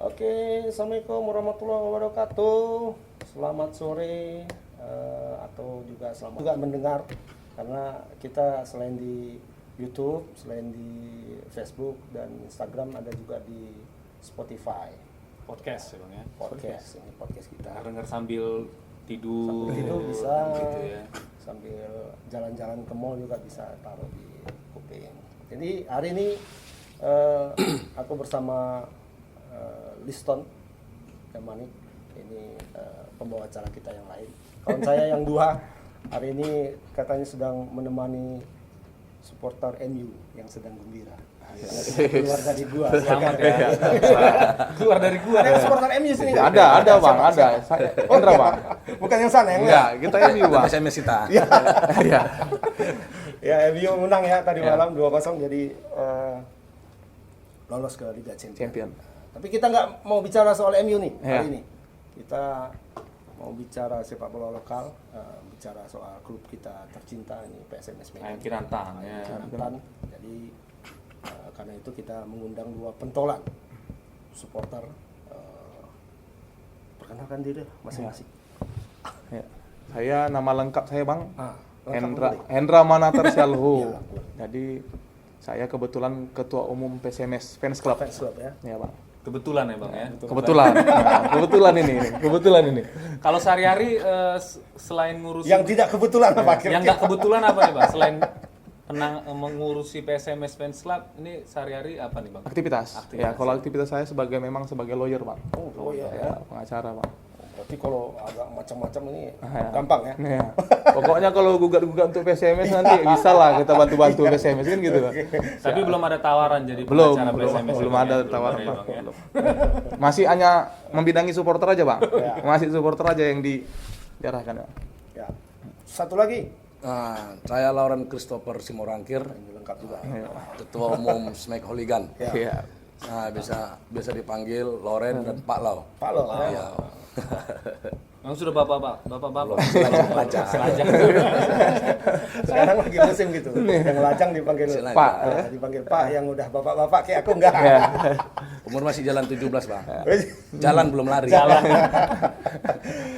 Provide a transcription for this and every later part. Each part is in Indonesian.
Oke, Assalamualaikum warahmatullahi wabarakatuh. Selamat sore atau juga selamat juga mendengar karena kita selain di YouTube, selain di Facebook dan Instagram ada juga di Spotify. Podcast ya Bang ya. Ini podcast kita. Dengar sambil tidur. Sambil tidur bisa, gitu ya. sambil jalan-jalan ke mall juga bisa taruh di kuping. Jadi hari ini aku bersama Liston Manik, ini pembawa acara kita yang lain. Kawan saya yang dua hari ini katanya sedang menemani supporter MU yang sedang gembira. Keluar dari gua. Selamat ya. Keluar dari gua. Ada yang supporter MU sini nggak? Ada Bang, ada. Saya Indra Bang. Bukan yang sana yang Enggak, kita MU Bang. SMS kita. Iya. Ya MU menang ya tadi malam 2-0 jadi lolos ke Liga Champion. Tapi kita nggak mau bicara soal MU nih hari ini. Kita mau bicara sepak bola lokal, bicara soal klub kita tercinta ini PSMS Medan. Kirantang ya. Kirantang. Jadi karena itu kita mengundang dua pentolan supporter. Perkenalkan diri masing-masing. Ya. Saya nama lengkap saya Bang. Lengkap Hendra Manatar Syalhu. Iya, Jadi saya kebetulan ketua umum PSMS Fans Club. Fans Club ya. Ya Bang. Kebetulan ya Bang ya. Kebetulan. Kebetulan ini. Kalau sehari-hari selain ngurusi Yang tidak kebetulan apa kira-kira? yang nggak kebetulan apa nih Bang? Selain mengurusi PSMS Fans Club, ini sehari-hari apa nih Bang? Aktivitas. Ya, kalau aktivitas saya memang sebagai lawyer Bang. Oh iya ya. Ya, pengacara Bang. Berarti kalau agak macam-macam ini gampang ya. Ya. Pokoknya kalau gugat-gugat untuk PSMS nanti bisa lah kita bantu-bantu PSMS kan gitu Bang. Tapi belum ada tawaran jadi Belum pengacara PSMS. belum ya, Bang, ada ya? tawaran Belum Bang. ada ya, Bang, ya? Belum. Masih hanya membidangi supporter aja Bang. Masih supporter aja yang diarahkan Bang. Ya. Satu lagi. Nah, saya Lauren Christopher Simorangkir, Ini lengkap juga. Ketua Umum Smack Hooligan. Iya. Nah, bisa dipanggil Lauren dan Pak Lau. Pak Lo. Iya. Memang sudah bapak-bapak. Lajang. Sekarang lagi musim gitu. Yang lajang dipanggil Silajang. Pak. Dipanggil Pak yang udah bapak-bapak kayak aku enggak. Umur masih jalan 17, Bang. Jalan belum lari.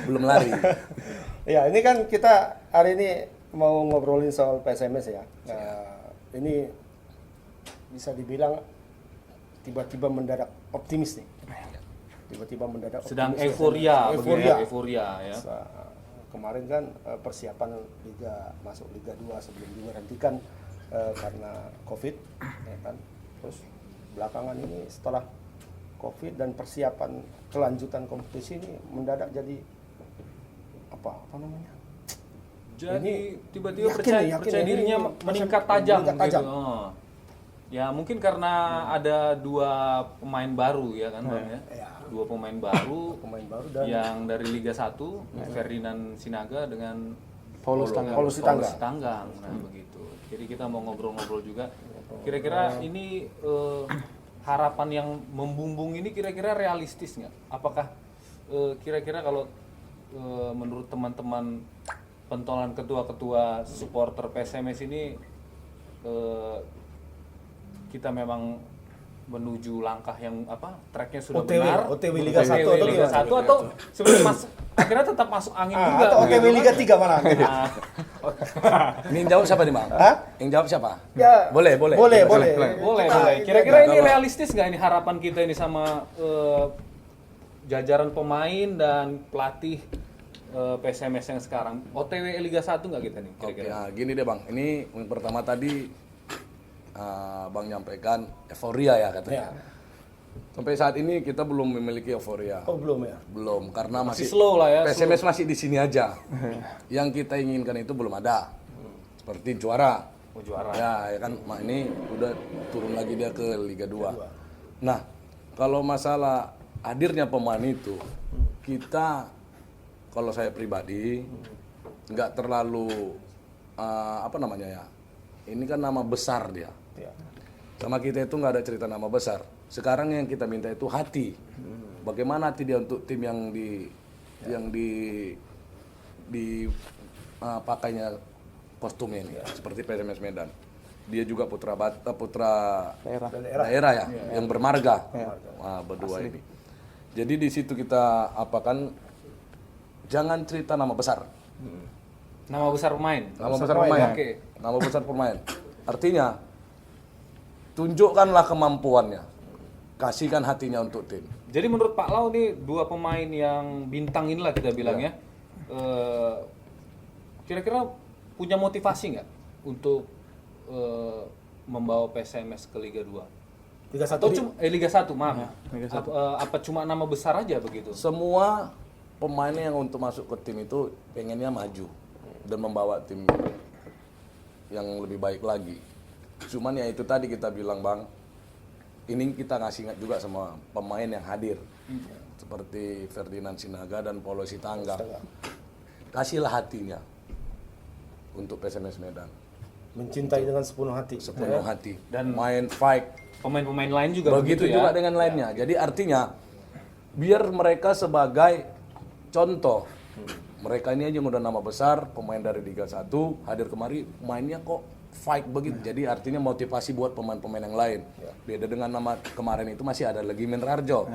Belum lari. Ya, ini kan kita hari ini mau ngobrolin soal PSMS ya. Nah, ini bisa dibilang tiba-tiba mendadak optimis nih. Tiba-tiba mendadak Sedang optimis. euforia ya. Kemarin kan persiapan masuk Liga 2 sebelum diberhentikan karena Covid, ya kan. Terus belakangan ini setelah Covid dan persiapan kelanjutan kompetisi ini mendadak jadi apa namanya? Jadi tiba-tiba yakin percaya ini dirinya meningkat tajam meningkat tajam. gitu. Oh. Ya mungkin karena ada dua pemain baru ya kan Bang ya. Ya. Dua pemain baru Pemain baru dan yang dari Liga 1, Ferdinand Sinaga dengan Paulus Tanggang. Paulus Tanggang. Tanggang. Nah, begitu. Jadi kita mau ngobrol-ngobrol juga. Kira-kira ini harapan yang membumbung ini kira-kira realistis nggak? Apakah kira-kira kalau menurut teman-teman pentolan ketua-ketua supporter PSMS ini kita memang menuju langkah yang tracknya sudah benar, OTW Liga 1 OTW Liga 1 atau sebenarnya akhirnya tetap masuk angin juga atau OTW Liga 3 mana? Nah, Ini yang jawab siapa nih, Bang? Hah? Yang jawab siapa? Ya, Boleh. boleh. Kira-kira ini realistis nggak ini harapan kita ini sama jajaran pemain dan pelatih PSMS yang sekarang OTW Liga 1 nggak kita nih Oke, kira-kira? nah gini deh Bang. Ini yang pertama tadi Bang nyampaikan euforia ya katanya. Sampai saat ini kita belum memiliki euforia. Oh belum ya? Belum, karena Masih masih slow lah ya. PSMS masih di sini aja. Yang kita inginkan itu belum ada. Seperti juara. Mau juara. Ya kan, ini udah turun lagi dia ke Liga 2. Nah, kalau masalah hadirnya pemain itu, kita kalau saya pribadi nggak terlalu apa namanya ya. Ini kan nama besar dia. Ya. Sama kita itu nggak ada cerita nama besar. Sekarang yang kita minta itu hati. Bagaimana hati dia untuk tim yang pakainya kostumnya ini, seperti PSMS Medan. Dia juga putra daerah ya, yang bermarga. Berdua ini. Jadi di situ kita apakan, jangan cerita nama besar. Nama besar pemain. Nama besar pemain. Oke. Nama besar pemain. Artinya tunjukkanlah kemampuannya. Kasihkan hatinya untuk tim. Jadi menurut Pak Lau nih dua pemain yang bintang inilah kita bilang ya, kira-kira punya motivasi nggak untuk membawa PSMS ke Liga 2? Liga 1 Atau cuma Liga 1, maaf. Liga Apa cuma nama besar aja begitu? Semua pemain yang untuk masuk ke tim itu pengennya maju dan membawa tim yang lebih baik lagi. Cuman ya itu tadi kita bilang, Bang, ini kita ngasih ingat juga sama pemain yang hadir. Seperti Ferdinand Sinaga dan Paulo Sitanggang. Kasihlah hatinya untuk PSMS Medan. mencintai dengan sepenuh hati. Sepenuh hati. Dan main fight. Pemain-pemain lain juga Begitu begitu juga ya. dengan lainnya. Jadi artinya biar mereka sebagai contoh. Mereka ini aja yang udah nama besar, pemain dari Liga 1, hadir kemari, mainnya kok fight begitu. Jadi artinya motivasi buat pemain-pemain yang lain. Beda dengan nama kemarin itu masih ada Legi Minrarjo.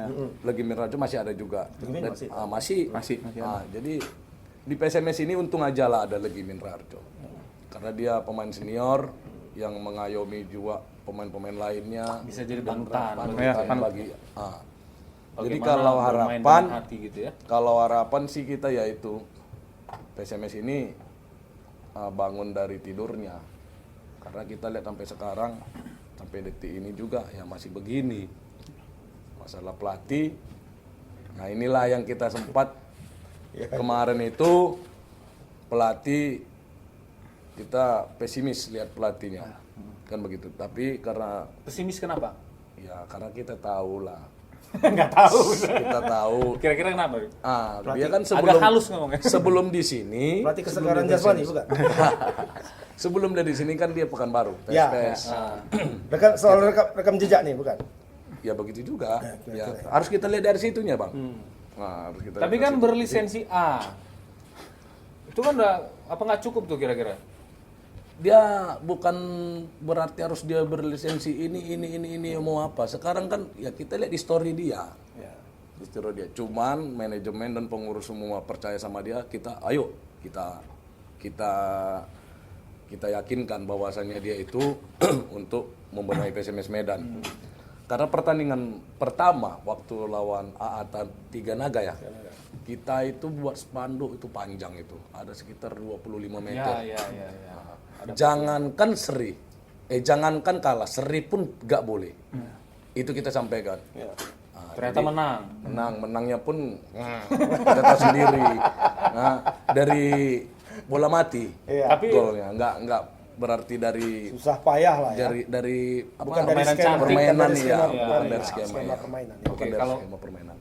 Legi Minrarjo masih ada juga. Dan, masih. Jadi di PSMS ini untung aja lah ada Legi Minrarjo. Karena dia pemain senior yang mengayomi juga pemain-pemain lainnya. Bisa jadi panutan. Bagi. Jadi Bagaimana kalau bermain harapan, dengan hati gitu ya. kalau harapan sih kita yaitu PSMS ini bangun dari tidurnya. Karena kita lihat sampai sekarang, sampai detik ini juga ya masih begini. Masalah pelatih, nah inilah yang kita sempat kemarin itu pelatih kita pesimis lihat pelatihnya, kan begitu. Tapi karena Pesimis kenapa? ya karena kita tahu lah. Nggak tahu. Kita tahu. Kira-kira kenapa? Dia kan Agak halus ngomongnya. sebelum di sini, Pelatih kesegaran jasmani bukan? sebelum dari sini kan dia Pekanbaru, Ya. PSPS. Soal rekam jejak nih bukan? Ya begitu juga. Ya, harus kita lihat dari situnya, Bang. Nah, harus kita Tapi lihat kan dari situ. berlisensi A. Itu kan udah apa nggak cukup tuh kira-kira? Dia bukan berarti harus dia berlisensi ini mau apa. Sekarang kan ya kita lihat di story dia. Di story dia. Cuman manajemen dan pengurus semua percaya sama dia, ayo kita yakinkan bahwasannya dia itu untuk membenahi PSMS Medan. Karena pertandingan pertama waktu lawan AA Tiga Naga ya. Kita itu buat spanduk itu panjang itu. Ada sekitar 25 meter. Ya. Jangankan jangankan kalah, seri pun gak boleh. Itu kita sampaikan. Ternyata menang. Menangnya pun kita tahu sendiri. Nah, dari bola mati, Tapi golnya nggak berarti dari Susah payah lah ya. dari Bukan apa, dari permainan skema, cantik, permainan bukan dari nih ya, skema, bukan ya, dari skema ya. permainan. Bukan Oke, dari kalau- skema permainan.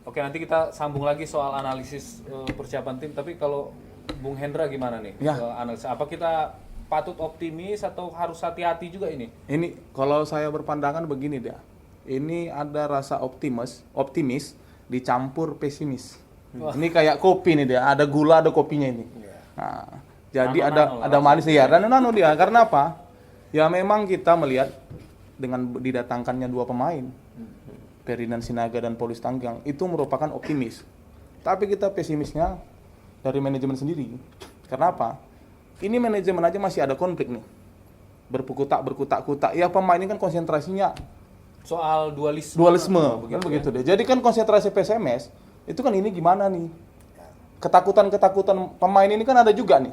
Oke, nanti kita sambung lagi soal analisis persiapan tim. Tapi kalau Bung Hendra gimana nih? Ya. Analisa. Apa kita patut optimis atau harus hati-hati juga ini? Ini kalau saya berpandangan begini dia. Ini ada rasa optimis dicampur pesimis. Ini kayak kopi nih dia, ada gula ada kopinya ini. Nah, jadi Nano-nano ada manis ya, dan nano dia. Karena apa? Ya memang kita melihat dengan didatangkannya dua pemain, Ferdinand Sinaga dan Paulo Sitanggang, itu merupakan optimis. Tapi kita pesimisnya dari manajemen sendiri. Karena apa? Ini manajemen aja masih ada konflik nih. Berkutak-kutak. Ya pemain ini kan konsentrasinya Soal dualisme. dualisme, atau kan begitu begitu deh. Jadi kan konsentrasi PSMS itu kan ini gimana nih? Ketakutan pemain ini kan ada juga nih.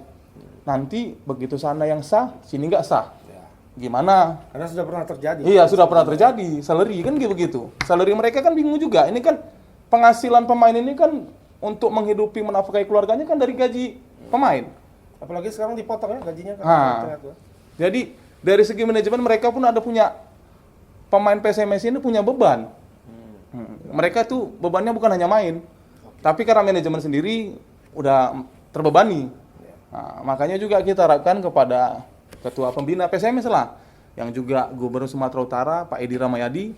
Nanti begitu sana yang sah, sini nggak sah. Gimana? Karena sudah pernah terjadi. Iya, sudah pernah terjadi. Salary kan begitu. Salary mereka kan bingung juga. Ini kan penghasilan pemain ini kan untuk menghidupi menafkahi keluarganya kan dari gaji pemain. Apalagi sekarang dipotong ya gajinya kan. Jadi dari segi manajemen mereka pun ada punya pemain PSMS ini punya beban. Mereka tuh bebannya bukan hanya main, tapi karena manajemen sendiri udah terbebani. Nah, makanya juga kita harapkan kepada ketua pembina PSMS lah, yang juga Gubernur Sumatera Utara Pak Edi Ramayadi,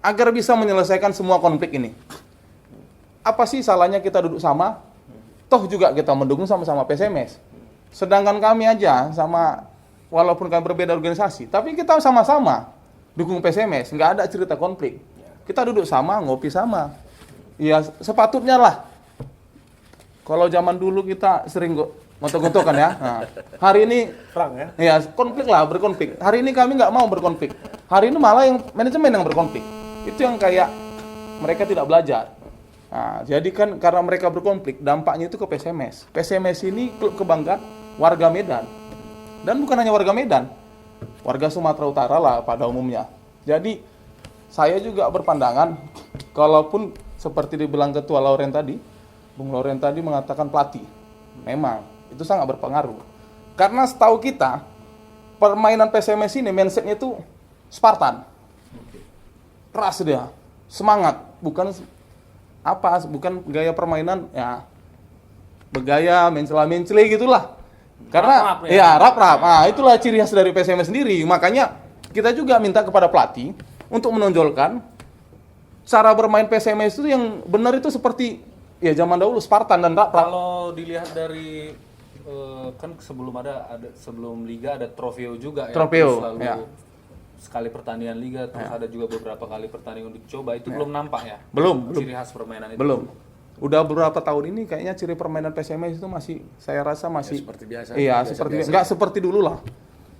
agar bisa menyelesaikan semua konflik ini. Apa sih salahnya kita duduk sama? Toh juga kita mendukung sama-sama PSMS. Sedangkan kami aja sama, walaupun kami berbeda organisasi, tapi kita sama-sama dukung PSMS, nggak ada cerita konflik. Kita duduk sama, ngopi sama. ya sepatutnya lah. Kalau zaman dulu kita sering gontok-gontokan ya. Nah, hari ini Perang ya. ya konflik lah, berkonflik. Hari ini kami nggak mau berkonflik. Hari ini malah yang manajemen yang berkonflik. Itu yang kayak mereka tidak belajar. Nah, jadi kan karena mereka berkonflik, dampaknya itu ke PSMS. PSMS ini klub kebanggaan warga Medan. Dan bukan hanya warga Medan, warga Sumatera Utara lah pada umumnya. Jadi saya juga berpandangan, kalaupun seperti dibilang Ketua Lauren tadi, Bung Lauren tadi mengatakan pelatih. Memang, itu sangat berpengaruh. Karena setahu kita, permainan PSMS ini mindset-nya itu Spartan. Keras dia, semangat, bukan gaya permainan ya bergaya mencela-mencela gitulah. Karena Rap-rap ya. rap-rap. Nah, itulah ciri khas dari PSMS sendiri. Makanya kita juga minta kepada pelatih untuk menonjolkan cara bermain PSMS itu yang benar itu seperti ya zaman dahulu Spartan dan rap-rap. Kalau dilihat dari kan sebelum liga ada trofeo juga ya. Trofeo, Terus selalu ya. sekali pertandingan liga, terus ada juga beberapa kali pertandingan dicoba, itu belum nampak ya. Belum. Ciri khas permainan itu. Belum. Udah beberapa tahun ini kayaknya ciri permainan PSMS itu masih saya rasa masih seperti biasa. Iya, nggak seperti dulu lah.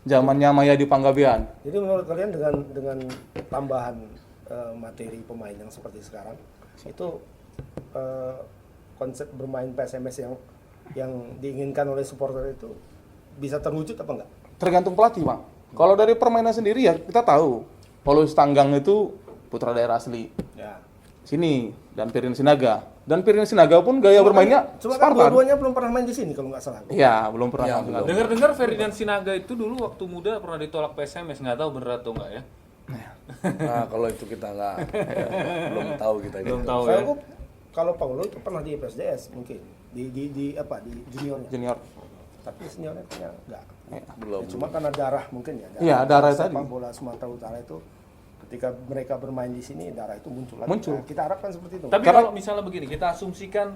Zamannya Maya di Panggabean. Jadi menurut kalian dengan tambahan materi pemain yang seperti sekarang itu konsep bermain PSMS yang diinginkan oleh supporter itu bisa terwujud apa enggak? Tergantung pelatih, Bang. Kalau dari permainan sendiri ya kita tahu. Paulus Tanggang itu putra daerah asli. Ya. Sini dan Pirin Sinaga. Dan Pirin Sinaga pun gaya bermainnya Cuma kan Spartan. dua-duanya belum pernah main di sini kalau nggak salah. Iya, belum pernah. Ya, Nggak- Dengar-dengar Ferdinand Sinaga itu dulu waktu muda pernah ditolak PSMS, nggak tahu bener atau enggak ya. Nah, kalau itu kita belum tahu kita itu. Belum tahu Saya ya. kalau Paulo itu pernah di PSDS mungkin di juniornya. Junior. Tapi seniornya kayaknya enggak. Belum. Ya, cuma karena darah mungkin ya. Iya, darah sepak tadi. bola Sumatera Utara itu ketika mereka bermain di sini darah itu muncul lagi. Muncul. Nah, kita harapkan seperti itu. Tapi Karena- kalau misalnya begini, kita asumsikan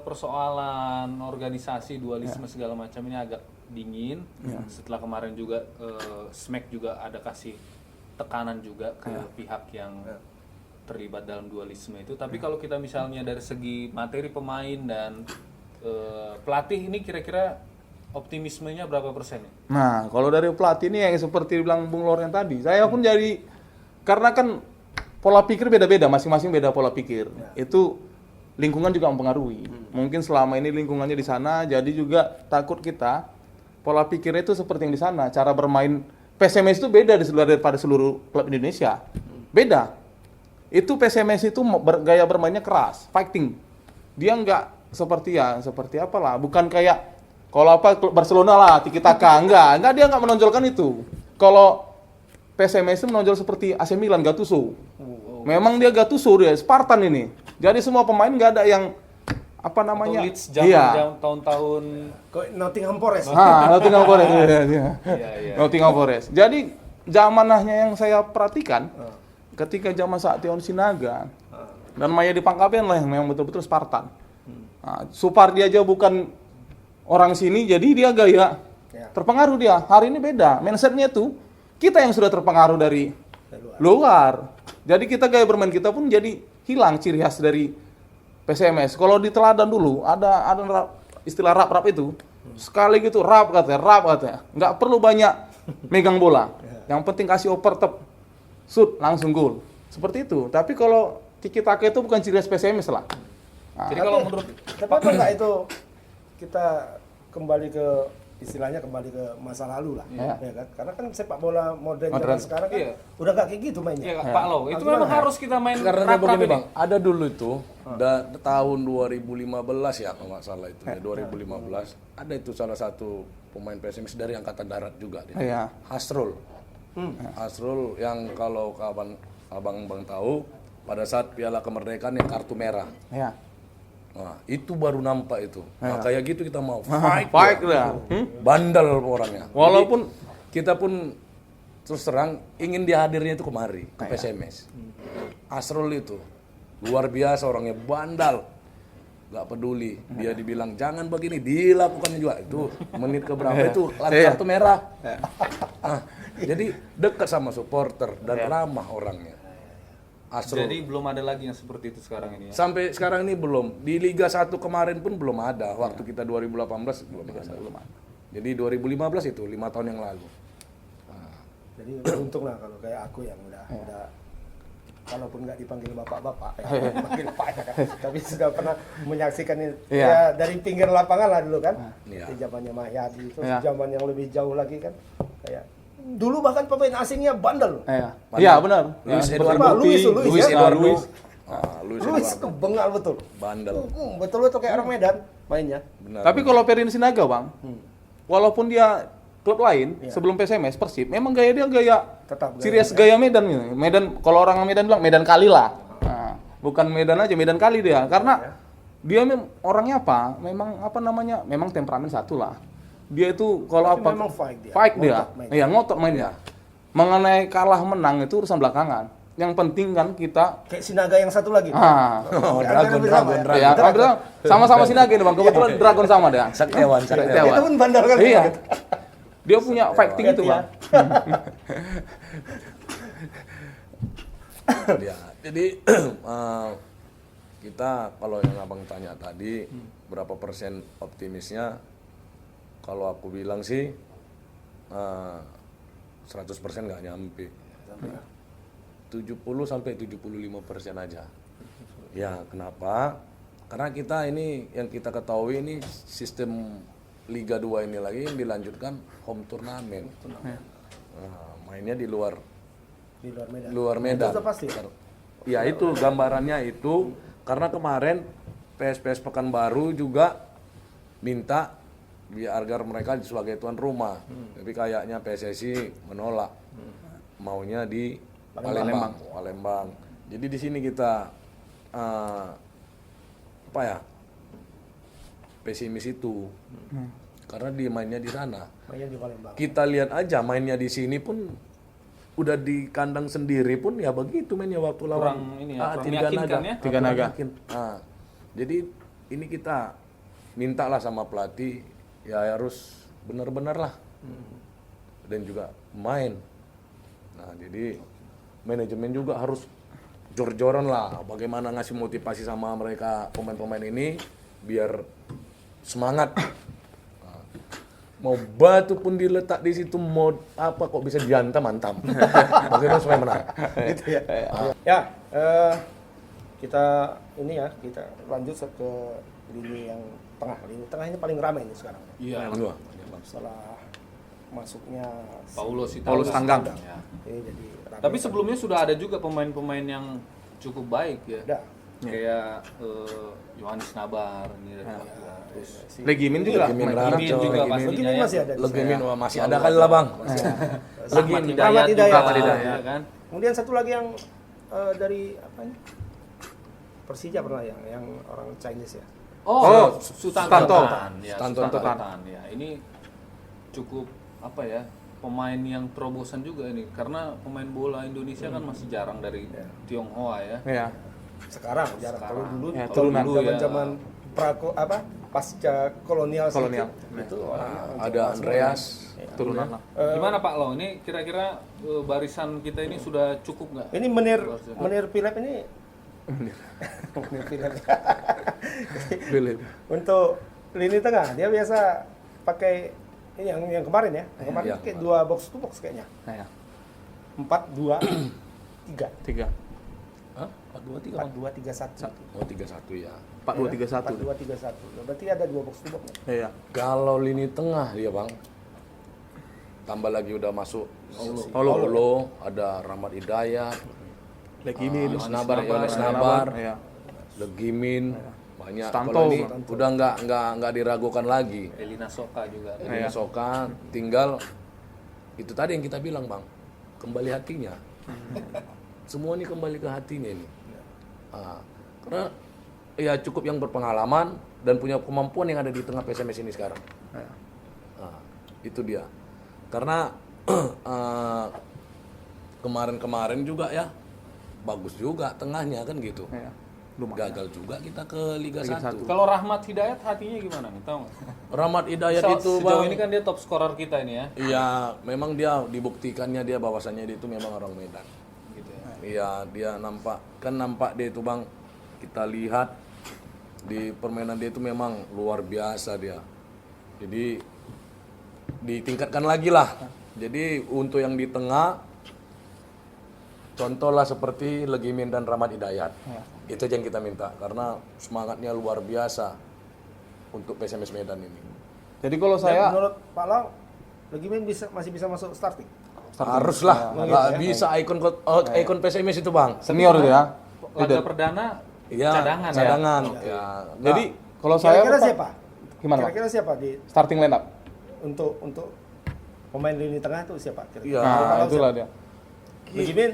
persoalan organisasi, dualisme segala macam ini agak dingin. Setelah kemarin juga Smack juga ada kasih tekanan juga ke pihak yang terlibat dalam dualisme itu. Tapi kalau kita misalnya dari segi materi pemain dan pelatih ini kira-kira optimismenya berapa persen ya? Nah, kalau dari pelatih ini yang seperti bilang Bung Loren tadi, saya pun jadi karena kan pola pikir beda-beda, masing-masing beda pola pikir. Itu lingkungan juga mempengaruhi. Mungkin selama ini lingkungannya di sana, jadi juga takut kita pola pikirnya itu seperti yang di sana. Cara bermain PSMS itu beda daripada seluruh klub Indonesia. Beda. Itu PSMS itu gaya bermainnya keras, fighting. Dia nggak seperti apalah, bukan kayak kalau klub Barcelona lah, tiki taka, enggak dia nggak menonjolkan itu. Kalau PSMS itu menonjol seperti AC Milan, Gattuso. Memang dia Gattuso, dia Spartan ini. Jadi semua pemain nggak ada yang apa namanya? Atau Leeds zaman tahun-tahun Kok Nottingham Forest. Nottingham Forest. Iya. iya. Nottingham Forest. Jadi zamanahnya yang saya perhatikan, ketika zaman Saktion Sinaga dan Maya di Pangkabean lah yang memang betul-betul Spartan. Nah, Supardi aja bukan orang sini, jadi dia gaya terpengaruh dia. Hari ini beda, mindsetnya tuh kita yang sudah terpengaruh dari luar. Jadi kita gaya bermain kita pun jadi hilang ciri khas dari PSMS. Kalau di teladan dulu ada istilah rap itu. Sekali gitu rap katanya. Nggak perlu banyak megang bola. Yang penting kasih oper tep, shoot langsung gol. Seperti itu. Tapi kalau tiki taka itu bukan ciri khas PSMS lah. Nah, Jadi kalau menurut Tapi apa enggak itu kita kembali ke istilahnya kembali ke masa lalu lah, Iya. ya kan? Karena kan sepak bola modern Modern. zaman sekarang kan Iya. udah nggak kayak gitu mainnya. ya, Pak Lo, itu memang harus kita main Karena dia rap-rap begini ini. Bang, ada dulu itu tahun 2015 ya kalau nggak salah itu ya 2015 ada itu salah satu pemain PSMS dari angkatan darat juga dia. Iya. Hasrul. Hasrul yang kalau abang tahu pada saat Piala Kemerdekaan yang kartu merah. Ya. Nah, itu baru nampak itu. Nah, kayak gitu kita mau fight. Baik dah. Bandel orangnya. Walaupun Kita pun terus terang ingin dihadirnya itu kemari ke PSMS. Asrul itu luar biasa orangnya, bandal, nggak peduli. Dia dibilang jangan begini, dilakukannya juga. Itu menit keberapa itu kartu merah. Nah, jadi dekat sama supporter dan ramah orangnya. Asrul. Jadi belum ada lagi yang seperti itu sekarang ini ya. Sampai sekarang ini belum. Di Liga 1 kemarin pun belum ada. Waktu kita 2018 belum ada. Jadi 2015 itu 5 tahun yang lalu. Jadi beruntung lah kalau kayak aku yang udah walaupun nggak dipanggil bapak-bapak ya, dipanggil pak ya, tapi sudah pernah menyaksikan ini ya dari pinggir lapangan lah dulu kan. Iya. Di zamannya Mahyadi itu Iya. zaman yang lebih jauh lagi kan. Kayak dulu bahkan pemain asingnya bandel. Iya benar. Luis Ya, Eduardo. Pak, Luis Luis ya? Eduardo. Luis. Luis Luis Eduardo. kebengal betul. Bandel. Betul kayak orang Medan mainnya. Benar. Tapi kalau Perin Sinaga bang, walaupun dia klub lain sebelum PSMS Persib, memang gaya dia gaya Tetap ciri khas gaya Medan gitu. Medan kalau orang Medan bilang Medan kali lah. Nah, bukan Medan aja, Medan kali dia. Karena dia orangnya apa? Memang apa namanya? Memang temperamen satu lah. Dia itu kalau Tapi apa? memang fight dia. Fight dia. Ngotot mainnya. Iya, ngotot mainnya. Mengenai kalah menang itu urusan belakangan. Yang penting kan kita Kayak Sinaga yang satu lagi. Oh, Dragon. ya, sama-sama Sinaga ini bang. Kebetulan Dragon sama dia. Saktiawan. Itu pun bandel kan. Iya. Dia punya fighting itu bang. Ya, jadi kita kalau yang abang tanya tadi berapa persen optimisnya, kalau aku bilang sih 100% nggak nyampe, 70 sampai 75% aja. Ya kenapa? Karena kita ini yang kita ketahui ini sistem Liga 2 ini lagi yang dilanjutkan home turnamen. Mainnya di luar Medan. luar Medan. Itu pasti. Ya itu gambarannya itu karena kemarin PSPS Pekanbaru juga minta biar agar mereka sebagai tuan rumah. Tapi kayaknya PSSI menolak. Maunya di Palembang. Jadi di sini kita apa ya? Pesimis itu. Karena dia mainnya di sana. Mainnya di Palembang. Kita lihat aja mainnya di sini pun udah di kandang sendiri pun ya begitu mainnya waktu lawan Kurang ini ya, kurang Tiga meyakinkan Naga. ya. Tiga Naga. Jadi ini kita mintalah sama pelatih ya harus benar-benar lah dan juga main. Nah jadi manajemen juga harus jor-joran lah bagaimana ngasih motivasi sama mereka pemain-pemain ini biar semangat. Mau batu pun diletak di situ mau apa kok bisa dihantam antam. Bagaimana supaya menang? Gitu ya. Ya, kita ini ya, kita lanjut ke lini yang tengah. Lini tengah ini paling ramai ini sekarang. Iya. Setelah masuknya Paulus Tanggang. Ya. Ini jadi ramai. Tapi sebelumnya sudah ada juga pemain-pemain yang cukup baik ya. Ada. Kayak Yohanes Nabar ini terus Legimin juga. Legimin main. Rara. Legimin juga Legimin. pastinya Legimin ya. masih ada. Legimin wah, masih ada kali lah bang. Rahmat Hidayat Rahmat juga Hidayat. ya kan. Kemudian satu lagi yang dari apa ini? Persija pernah yang orang Chinese ya. Oh, Sutanto. Sutanto. Ya, Sutanto. Sutanto. Ya, ini cukup apa ya? Pemain yang terobosan juga ini karena pemain bola Indonesia kan masih jarang dari Tionghoa ya. Iya. Sekarang jarang. Kalau dulu Ya, kalau turunan. dulu ya. zaman-zaman pasca kolonial Kolonial. sedikit, itu orangnya Ada Andreas. Turunan lah. Gimana Pak Lo? Ini kira-kira barisan kita ini sudah cukup nggak? Ini Menir Philip ini Menir Philip. Philip. Untuk lini tengah dia biasa pakai ini yang kemarin ya. Yang kemarin Iya. kayak 2 box to box kayaknya. Iya. 4-2 3. 3. Hah? 4-2-3 bang? 4-2-3-1. Oh 3-1 ya. 4-2-3-1. 4-2-3-1. Berarti ada 2 box to box nih. Iya. Kalau lini tengah dia bang, tambah lagi udah masuk Paulo. ada Rahmat Hidayat, Legimin. Yohanes Nabar, Iya. Legimin, banyak. Stanto. Kalau ini udah nggak diragukan lagi. Elina Soka juga. Ini Soka, tinggal itu tadi yang kita bilang bang, kembali hatinya. Semua ini kembali ke hatinya ini. Karena ya cukup yang berpengalaman dan punya kemampuan yang ada di tengah PSMS ini sekarang. Iya. Itu dia. Karena kemarin-kemarin juga ya bagus juga tengahnya kan gitu. Iya. Lumayan. Gagal juga kita ke Liga 1. Kalau Rahmat Hidayat hatinya gimana nih? Tahu nggak? Rahmat Hidayat itu Sejauh bang, ini kan dia top scorer kita ini ya. iya memang dia dibuktikannya dia bahwasannya dia itu memang orang Medan. Gitu ya. Iya, dia nampak dia itu Bang. Kita lihat di permainan dia itu memang luar biasa dia. Jadi ditingkatkan lagi lah. Jadi untuk yang di tengah, contohlah seperti Legimin dan Rahmat Hidayat. Itu yang kita minta karena semangatnya luar biasa untuk PSMS Medan ini. Jadi kalau Dan saya menurut Pak Lau, Legimin masih bisa masuk starting. Haruslah, nggak bisa ikon PSMS itu Bang. senior itu ya. Laga perdana Iya, cadangan, cadangan. ya. Ya. Jadi kalau saya Kira-kira siapa? Gimana, Pak? Kira-kira siapa di Starting line up. untuk pemain lini tengah itu siapa? Kira-kira? Iya. Kalau Nah, itulah siapa? dia. Legimin,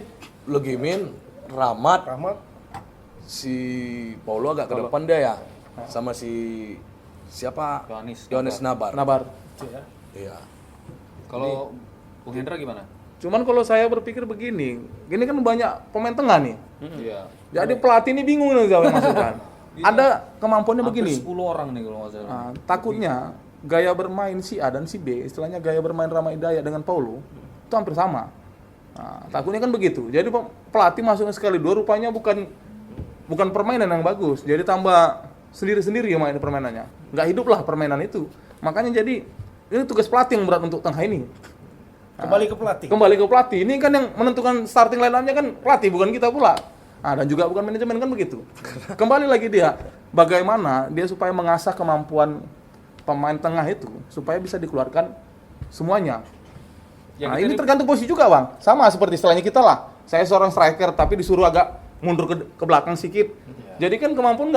Legimin, Rahmat, Rahmat, si Paulo agak ke depan dia ya. Sama si siapa? Yohanes Nabar. Nabar. ya. Iya. Kalau Bung Hendra gimana? Cuman kalau saya berpikir begini, gini kan banyak pemain tengah nih. Iya. Jadi pelatih ini bingung nih siapa yang masukkan. Ada kemampuannya Hampir begini. 10 orang nih kalau nggak salah. Nah, takutnya gaya bermain si A dan si B, istilahnya gaya bermain Rahmat Hidayat dengan Paulo itu hampir sama. Nah, takutnya kan begitu. Jadi pelatih masuknya sekali dua rupanya bukan permainan yang bagus. Jadi tambah sendiri-sendiri ya main permainannya. Nggak hidup lah permainan itu. Makanya jadi ini tugas pelatih yang berat untuk tengah ini. Kembali ke pelatih. Kembali ke pelatih. Ini kan yang menentukan starting line up-nya kan pelatih, bukan kita pula. Nah, dan juga bukan manajemen kan begitu. Kembali lagi dia, bagaimana dia supaya mengasah kemampuan pemain tengah itu supaya bisa dikeluarkan semuanya. Ya, Nah, kita ini tergantung posisi juga, Bang. Sama seperti istilahnya kita lah. Saya seorang striker tapi disuruh agak mundur ke belakang sedikit. Jadi kan kemampuan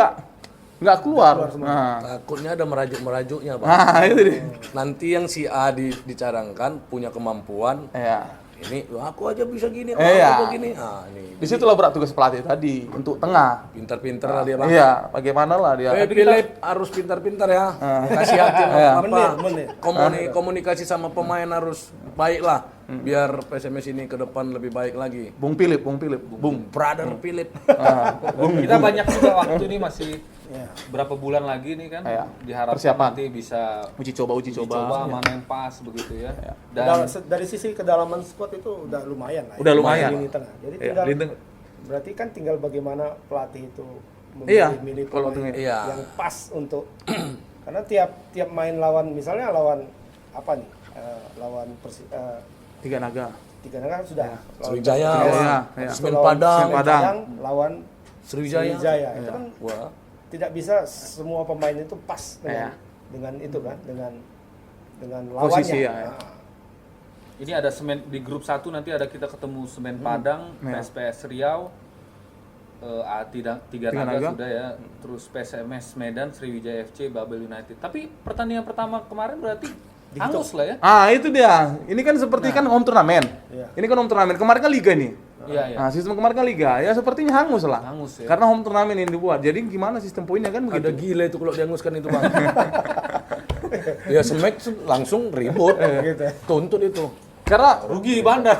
nggak keluar. Nah, Takutnya ada merajuk-merajuknya, Bang. itu deh. Nanti yang si A dicadangkan punya kemampuan. Ya. Ini aku aja bisa gini, aku Iya. aja gini. Ah, ini Disitulah berat tugas pelatih tadi untuk tengah. pintar-pintar lah dia, Bang. Iya, bagaimana lah dia. Philip harus pintar-pintar ya. Kasih hati apa? Menit. Komunikasi sama pemain harus baik lah. Biar PSMS ini ke depan lebih baik lagi. Bung Philip. Brother Philip. Kita banyak juga waktu nih masih Ya. berapa bulan lagi nih kan Iya. diharapkan Persiapan. nanti bisa Uji coba. mana yang pas begitu ya. Dari sisi kedalaman squad itu udah lumayan lah. Udah lumayan. Lini tengah. Jadi Iya, tinggal berarti kan tinggal bagaimana pelatih itu Iya, memilih kalau pemain tengah. Iya. yang pas untuk karena tiap main lawan misalnya lawan apa nih? Lawan Tiga Naga. Tiga Naga sudah. Lawan Sriwijaya, Iya, lawan iya. Semen lawan Padang. Semen Padang, lawan Sriwijaya. Sriwijaya. Itu kan Wah. tidak bisa semua pemain itu pas Iya. dengan itu kan dengan lawannya. Posisi, ya. Nah, Ini ada Semen di grup 1 nanti ada kita ketemu Semen Padang, Iya. PSPS Riau, Tiga Naga. Naga sudah ya, terus PSMS Medan, Sriwijaya FC, Babel United. Tapi pertandingan pertama kemarin berarti hangus lah ya. Itu dia. Ini kan seperti kan home turnamen. Iya. Ini kan home turnamen. Kemarin kan liga nih. Iya, iya. Nah, sistem kemarin kan liga. Ya sepertinya hangus lah. Hangus ya. Karena home turnamen ini dibuat. Jadi gimana sistem poinnya kan Ada begitu. gila itu kalau dianguskan itu, Bang. Ya smack langsung ribut. Gitu ya. Tuntut itu. Karena Rugi di bandar.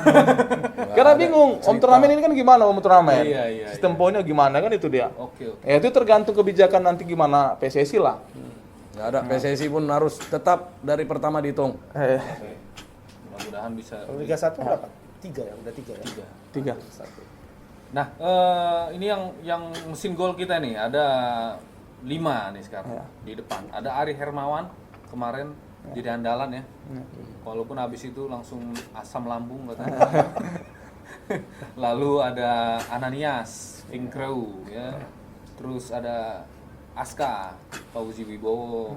karena bingung home turnamen ini kan gimana home turnamen. Iya, Sistem poinnya gimana kan itu dia. Oke. Ya itu tergantung kebijakan nanti gimana PSSI lah. Nggak ada, PSSI pun harus tetap dari pertama dihitung. Mudah-mudahan bisa. Liga 1 berapa? 3 ya, udah 3 ya. 3. Nah, ini yang mesin gol kita nih ada 5 nih sekarang di depan. Ada Ari Hermawan kemarin jadi andalan ya. Walaupun habis itu langsung asam lambung katanya. Lalu ada Ananias, Pinkreu ya. Terus ada Aska, Fauzi Wibowo,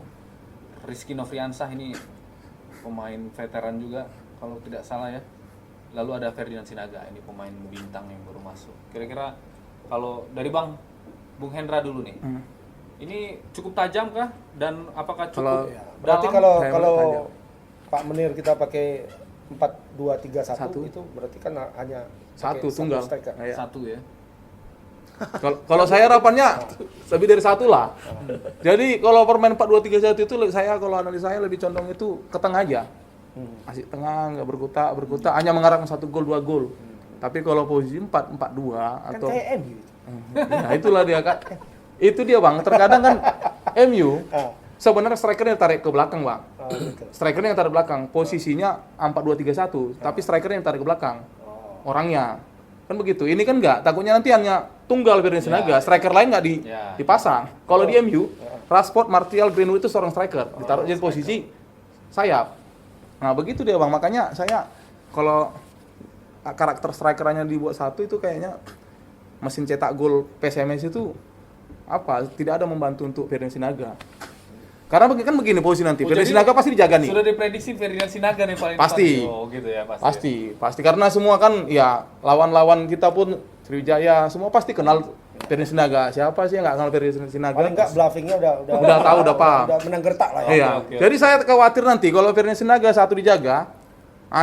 Rizky Novriansah ini pemain veteran juga kalau tidak salah ya. Lalu ada Ferdinand Sinaga, ini pemain bintang yang baru masuk. Kira-kira kalau dari Bung Hendra dulu nih, ini cukup tajam kah? Dan apakah cukup Berarti dalam? kalau Pak Menir kita pakai 4-2-3-1 itu berarti kan hanya Satu pakai tunggal. striker. Iya. Satu ya. Kalau saya harapannya lebih dari satu lah. Jadi kalau permain 4-2-3-1 itu kalau analis saya lebih condong itu ke tengah aja. Asik tengah, nggak berkutak, hanya mengharapkan 1 gol 2 gol. Tapi kalau posisi 4-4-2 Kan atau kayak MU itu. nah itulah dia kan. Itu dia Bang, terkadang kan MU sebenarnya strikernya tarik ke belakang Bang. Gitu. Strikernya yang tarik belakang, posisinya 4-2-3-1, tapi strikernya yang tarik ke belakang. Orangnya. Kan begitu. Ini kan enggak, takutnya nanti hanya tunggal Ferdinand Sinaga, striker lain nggak dipasang. Kalau di MU, Rashford, Martial, Greenwood itu seorang striker, ditaruh jadi posisi sayap. Nah, begitu dia Bang. Makanya saya kalau karakter strikernya dibuat satu itu kayaknya mesin cetak gol PSMS itu tidak ada membantu untuk Ferdinand Sinaga. Karena kan begini posisi nanti, Ferdinand Sinaga pasti dijaga nih. Sudah diprediksi Ferdinand Sinaga nih paling Pasti. depan. Oh, gitu ya, pasti. Pasti karena semua kan ya lawan-lawan kita pun Sriwijaya semua pasti kenal Ferdinand Sinaga. Siapa sih yang nggak kenal Ferdinand Sinaga? Paling enggak bluffingnya udah tahu, udah paham. Udah menang gertak lah ya. Iya. Oke. Jadi saya khawatir nanti kalau Ferdinand Sinaga satu dijaga,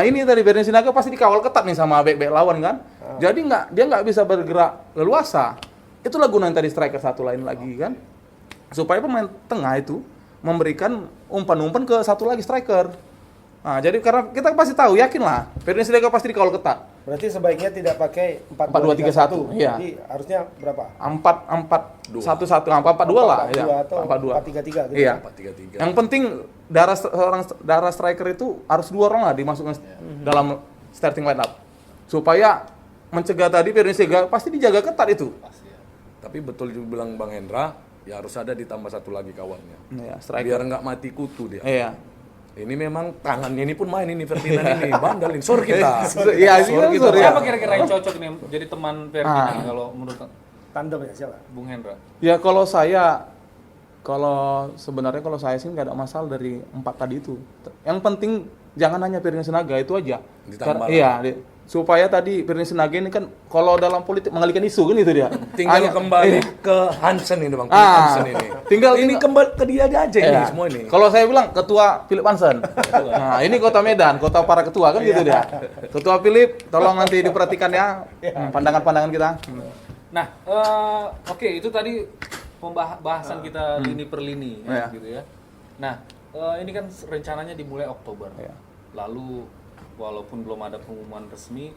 ini tadi Ferdinand Sinaga pasti dikawal ketat nih sama bek-bek lawan kan. Jadi dia nggak bisa bergerak leluasa. Itulah gunanya tadi striker satu lain lagi kan. Supaya pemain tengah itu memberikan umpan-umpan ke satu lagi striker. Nah, jadi karena kita pasti tahu, yakin lah, Ferdinand Sinaga pasti dikawal ketat. Berarti sebaiknya tidak pakai 4-2-3-1, iya. Jadi harusnya berapa? 4-4-1-1, 4-4-2 lah, 4-4-2 ya. atau 4-4-2. 4-3-3 gitu. Iya. 4-3-3. Yang penting darah striker itu harus 2 orang lah dimasukkan dalam starting line up. Supaya mencegah tadi Ferdinand Sinaga pasti dijaga ketat itu. Tapi betul juga bilang Bang Hendra, ya harus ada ditambah satu lagi kawannya. Iya, striker. Biar nggak mati kutu dia. Iya. Ini memang tangannya ini pun main ini Ferdinand ini bandalin. Sorry kita. Iya, Sorry kita. kita. Siapa kira-kira yang cocok nih jadi teman Ferdinand kalau menurut Tandem ya siapa? Bung Hendra? Ya sebenarnya kalau saya sih nggak ada masalah dari 4 tadi itu. Yang penting jangan hanya Ferdinand Sinaga itu aja. Ditambah. Supaya tadi Ferdinand Sinaga ini kan kalau dalam politik mengalihkan isu kan itu dia. Tinggal kembali ke Hansen ini Bang, Philip Hansen ini. Tinggal kembali ke dia aja ini Iya. semua ini. Kalau saya bilang ketua Philip Hansen. Nah, ini kota Medan, kota para ketua kan gitu dia. Ketua Philip, tolong nanti diperhatikan ya pandangan-pandangan kita. Nah, oke, itu tadi pembahasan kita lini per lini ya, Iya. gitu ya. Nah, ini kan rencananya dimulai Oktober. Iya. Lalu walaupun belum ada pengumuman resmi,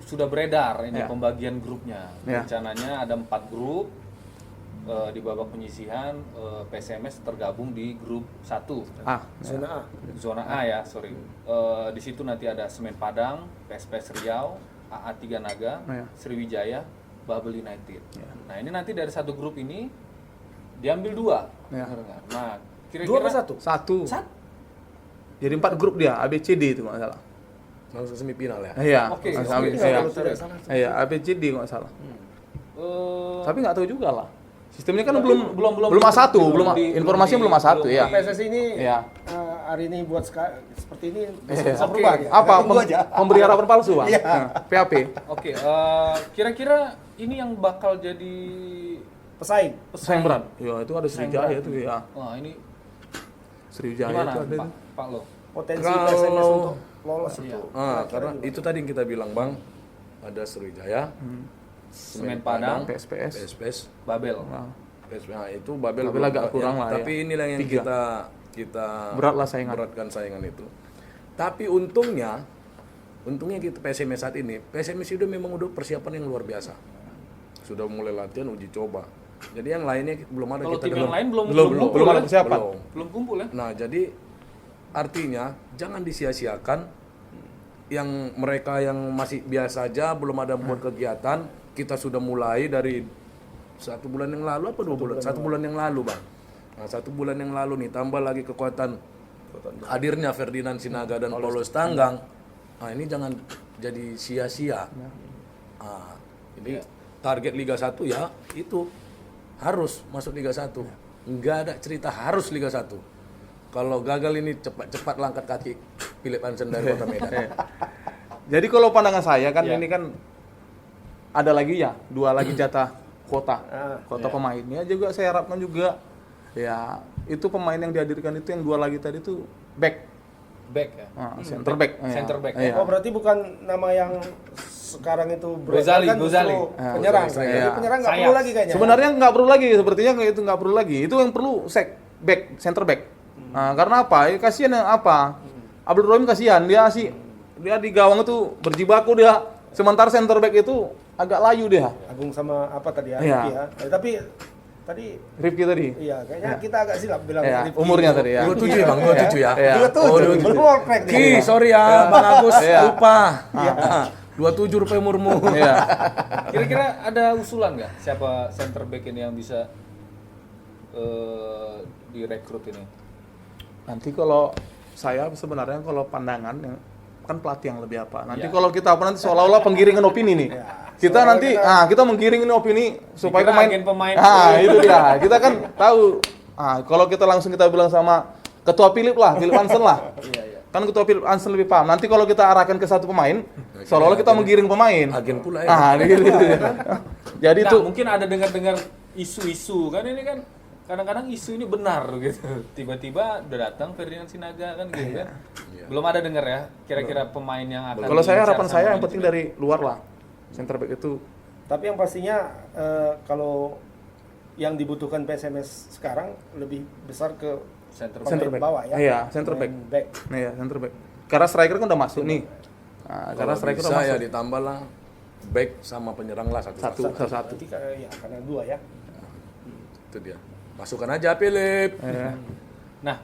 sudah beredar ini Iya. pembagian grupnya. Iya. Rencananya ada 4 grup. Di babak penyisihan PSMS tergabung di grup 1. Zona A. Zona A ya, sorry. Di situ nanti ada Semen Padang, PSPS Riau, AA3 Naga, Ya. Sriwijaya, Babel United. Ya. Nah, ini nanti dari satu grup ini diambil 2. Ya. Nah, 2 kira-kira ke 1? Satu. Jadi 4 grup dia, ABCD itu nggak salah. Langsung semifinal ya. Iya. Oke, Iya. Kalau tidak salah. Iya, ABCD nggak salah. eh, Tapi nggak tahu juga lah. Sistemnya kan Tapi belum belum A1, belum informasinya belum A1 ya. PSSI ini Iya. hari ini buat seperti ini Iya. bisa berubah ya. Apa Tunggu aja. pemberi harapan palsu, Bang? Iya. PAP. Oke, kira-kira ini yang bakal jadi Pesaing. Sayang berat. Ya, itu ada Sriwijaya itu ya. Wah, ini Sriwijaya gimana, itu ada. Pak Lo? Potensi Kalau- PSMS untuk lolos Iya. itu. Karena itu tadi yang kita bilang Bang, ada Sriwijaya, Semen Padang, PSPS. PSPS, Babel. Nah, PSPS itu Babel Babel belum- agak kurang lah, Tapi ya. inilah yang 3. kita Berat lah saingan. beratkan saingan itu. Tapi untungnya kita PSMS saat ini, PSMS itu memang udah persiapan yang luar biasa. Sudah mulai latihan uji coba. Jadi yang lainnya belum ada. Kalau kita tim yang lain belum belum kumpul ada ya? persiapan. Belum kumpul ya? Nah, jadi artinya jangan disia-siakan yang mereka yang masih biasa saja belum ada buat kegiatan, kita sudah mulai dari 1 bulan yang lalu apa 2 bulan? 1 bulan yang lalu, Bang. Nah, 1 bulan yang lalu nih tambah lagi kekuatan hadirnya Ferdinand Sinaga dan Paulus Tanggang. Nah, ini jangan jadi sia-sia. Nah, ini target Liga 1 ya itu harus masuk Liga 1. Enggak ada cerita harus Liga 1. Kalau gagal ini cepat-cepat langkat kaki Philip Hansen dari Kota Medan. Jadi kalau pandangan saya kan Ya. ini kan ada lagi ya, 2 lagi jatah kota pemainnya juga saya harapkan juga ya itu pemain yang dihadirkan itu yang 2 lagi tadi itu back, Back ya. center back, Center back. Iya. Oh berarti bukan nama yang sekarang itu Gozali, kan Gozali. justru penyerang. Gozali, Jadi iya. penyerang nggak Sayap. perlu lagi kayaknya. Sebenarnya nggak perlu lagi, sepertinya itu nggak perlu lagi. Itu yang perlu center back. Nah, karena apa? Kasihan yang apa? Abdul Rahim kasihan dia di gawang itu berjibaku dia. Sementara center back itu agak layu dia. Agung sama apa tadi ya? Iya. Riki ya. Tapi tadi Rifki tadi. iya kayaknya kita agak silap bilang Iya, Rifki. umurnya tadi ya. 27 ya Bang, 27 ya. Iya. 27. Belum oprek nih. Ki, sorry ya Bang Agus, Iya. lupa. 27 rupiah umurmu. Iya. Kira-kira ada usulan nggak siapa center back ini yang bisa direkrut ini? Nanti kalau saya sebenarnya kalau pandangan ya, kan pelatih yang lebih apa. Nanti Iya. kalau kita apa nanti seolah-olah penggiringan opini nih. Iya. Kita Seolah nanti kita menggiringin opini supaya Dikira pemain agen pemain. itu dia. Kita kan tahu. Kalau kita langsung kita bilang sama ketua Philip Hansen lah. Iya, iya. Kan ketua Philip Hansen lebih paham. Nanti kalau kita arahkan ke satu pemain, seolah-olah kita menggiring pemain. Agen pula ya. Gitu. Jadi Nah, itu mungkin ada dengar-dengar isu-isu kan ini kan kadang-kadang isu ini benar gitu. Tiba-tiba udah datang Ferdinand Sinaga kan gitu kan. Belum ada dengar ya kira-kira pemain yang akan kalau saya diincar harapan sama saya yang manajemen. penting dari luar lah. Center back itu Tapi yang pastinya kalau yang dibutuhkan PSMS sekarang lebih besar ke center pemain Center back. bawah ya. Iya, center Pemain back. back. Nah, ya, center back. Karena striker kan udah masuk nih. Karena Kalau striker bisa udah ya masuk. ditambah lah back sama penyerang lah Satu. satu. Berarti ya karena dua ya. Itu dia. Masukkan aja Philip. Ya. Nah,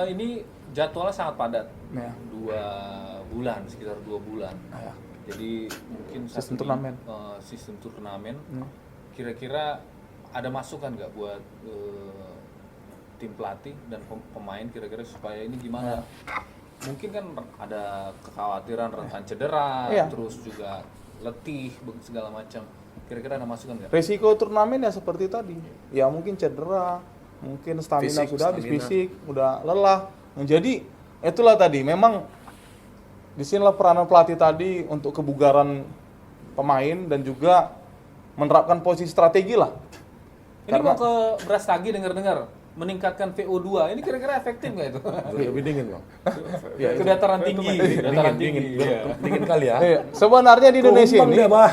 ini jadwalnya sangat padat. Ya. 2 bulan, sekitar 2 bulan. Ya. Jadi mungkin Sistem satu turnamen. Sistem turnamen. Kira-kira ada masukan nggak buat tim pelatih dan pemain kira-kira supaya ini gimana? Mungkin kan ada kekhawatiran rentan cedera, Iya. terus juga letih, segala macam. Kira-kira ada masukan nggak? Resiko turnamen ya seperti tadi. Ya mungkin cedera, mungkin stamina Fisik, sudah habis stamina. fisik, udah lelah. Nah, jadi itulah tadi memang disinilah peranan pelatih tadi untuk kebugaran pemain dan juga menerapkan posisi strategi lah. Ini mau ke Brastagi dengar-dengar meningkatkan VO2. Ini kira-kira efektif nggak itu? Lebih dingin Bang. Ke dataran tinggi, dataran tinggi. Iya. Dingin kali ya. Sebenarnya di Indonesia Kumbang ini dia, Bah.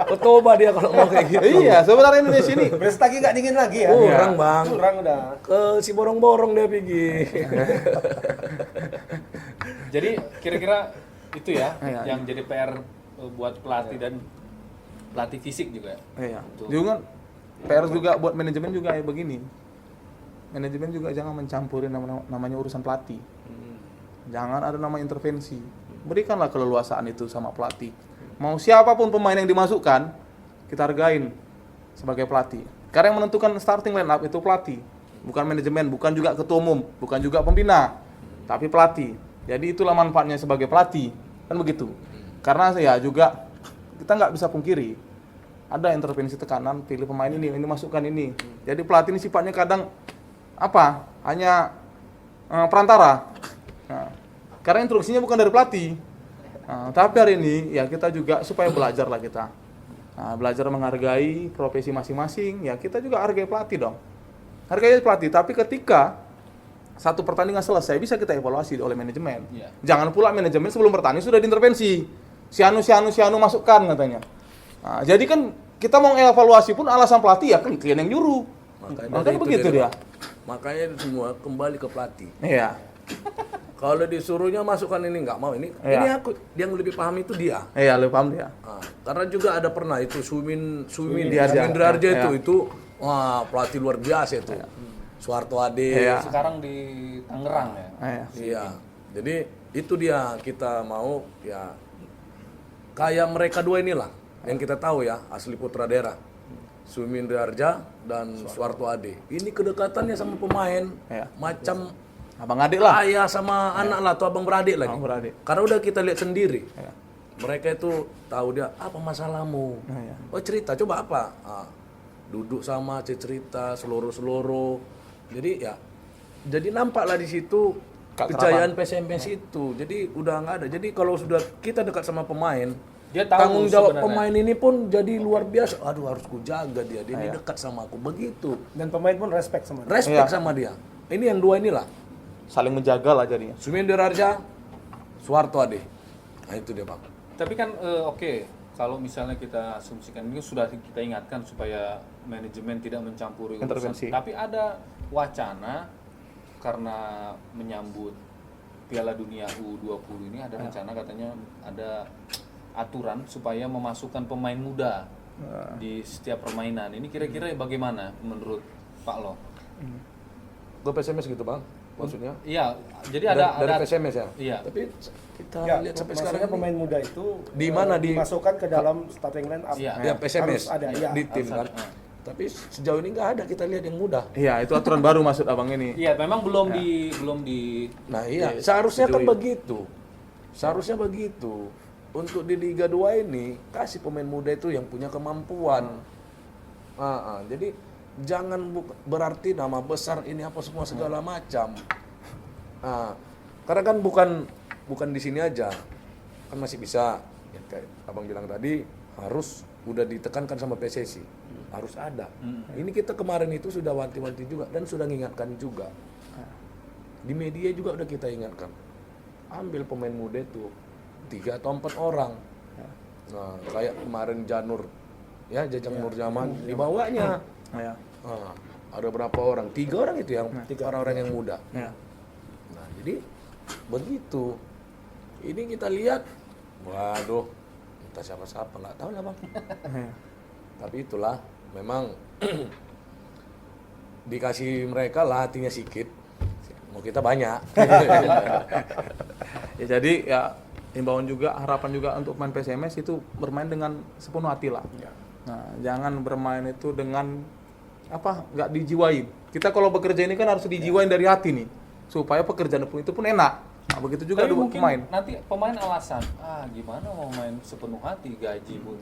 Ketoba dia kalau mau kayak gitu. iya, sebenarnya Indonesia ini Brestagi nggak dingin lagi ya. Kurang, Bang. Kurang udah. Ke si borong-borong dia pergi. Jadi kira-kira itu ya Iya, yang jadi PR buat pelatih dan pelatih fisik juga. iya. Betul. Juga PR juga buat manajemen juga ya begini. Manajemen juga jangan mencampuri namanya urusan pelatih. Jangan ada nama intervensi. Berikanlah keleluasaan itu sama pelatih. Mau siapapun pemain yang dimasukkan, kita hargain sebagai pelatih. Karena yang menentukan starting line up itu pelatih, bukan manajemen, bukan juga ketua umum, bukan juga pembina, tapi pelatih. Jadi itulah manfaatnya sebagai pelatih, kan begitu. Karena ya juga kita nggak bisa pungkiri ada intervensi tekanan, pilih pemain ini masukkan ini. Jadi pelatih ini sifatnya kadang hanya perantara. Nah, karena instruksinya bukan dari pelatih. Nah, tapi hari ini ya kita juga supaya belajar lah kita. Nah, belajar menghargai profesi masing-masing, ya kita juga hargai pelatih dong. Hargai pelatih, tapi ketika satu pertandingan selesai bisa kita evaluasi oleh manajemen. Iya. Jangan pula manajemen sebelum pertandingan sudah diintervensi. Si anu masukkan katanya. Nah, jadi kan kita mau evaluasi pun alasan pelatih ya kan klien yang nyuruh. Makanya itu begitu dia. Makanya semua kembali ke pelatih. Iya. Kalau disuruhnya masukkan ini nggak mau ini Iya. aku yang lebih paham itu dia. Iya, lu paham dia. Karena juga ada pernah itu Sumin Diarja. Diarja Iya. itu wah pelatih luar biasa itu. Suharto Ade. Iya. Sekarang di Tangerang ya. Iya. Iya. Jadi itu dia kita mau ya kayak mereka dua inilah yang kita tahu ya asli putra daerah. Sumin Diarja dan Suharto Ade. Ini kedekatannya sama pemain Iya. macam Abang adik lah. ayah sama anak lah atau abang beradik lagi. Abang beradik. Karena udah kita lihat sendiri. Iya. Mereka itu tahu dia apa masalahmu. Iya. Oh cerita coba apa? Duduk sama cerita seluruh. Jadi ya jadi nampaklah di situ Kak kejayaan PSMS itu. Jadi udah nggak ada. Jadi kalau sudah kita dekat sama pemain, Dia tahu tanggung jawab sebenarnya. pemain ini pun jadi luar biasa. Aduh harus ku jaga dia. Dia ini dekat sama aku begitu. Dan pemain pun respect sama dia. Respect Iya. sama dia. Ini yang dua inilah. Saling menjaga lah jadinya. Sumin Diarja, Suharto Ade. Nah itu dia Bang. Tapi kan oke, kalau misalnya kita asumsikan ini sudah kita ingatkan supaya manajemen tidak mencampuri urusan. Intervensi. Tapi ada wacana karena menyambut Piala Dunia U20 ini ada rencana katanya ada aturan supaya memasukkan pemain muda di setiap permainan. Ini kira-kira bagaimana menurut Pak Lo? Gue PSMS gitu bang, maksudnya? Iya, jadi ada dari PSMS ya. Iya. Tapi kita Ya, lihat sampai maksudnya sekarang ini pemain muda itu Di mana di- dimasukkan ke dalam starting line up. Iya. ya PSMS Harus ada, ya. di tim kan. Tapi sejauh ini nggak ada kita lihat yang muda. Iya, itu aturan baru maksud abang ini. Iya, memang belum di Nah iya, seharusnya kan begitu. Seharusnya begitu. Untuk di Liga 2 ini kasih pemain muda itu yang punya kemampuan. Jadi jangan berarti nama besar ini apa semua segala macam. Karena kan bukan di sini aja, kan masih bisa. Ya, kayak abang bilang tadi harus udah ditekankan sama PSSI, harus ada. Ini kita kemarin itu sudah wanti-wanti juga dan sudah mengingatkan juga. Di media juga udah kita ingatkan. Ambil pemain muda itu 3 atau 4 orang. Nah, kayak kemarin Janur, ya Jajang Nurjaman dibawanya. Ya. Nah, ada berapa orang? 3 orang itu yang orang-orang yang muda. Ya. Nah, jadi begitu. Ini kita lihat, waduh, entah siapa-siapa nggak tahu lah bang. Tapi itulah, memang dikasih mereka lah hatinya sikit, mau kita banyak. Ya jadi ya himbauan juga, harapan juga untuk pemain PSMS itu bermain dengan sepenuh hati lah. Nah, jangan bermain itu dengan nggak dijiwain. Kita kalau bekerja ini kan harus dijiwain dari hati nih, supaya pekerjaan itu pun enak. Nah, begitu juga Tapi ada mungkin pemain. nanti pemain alasan, gimana mau main sepenuh hati, gaji pun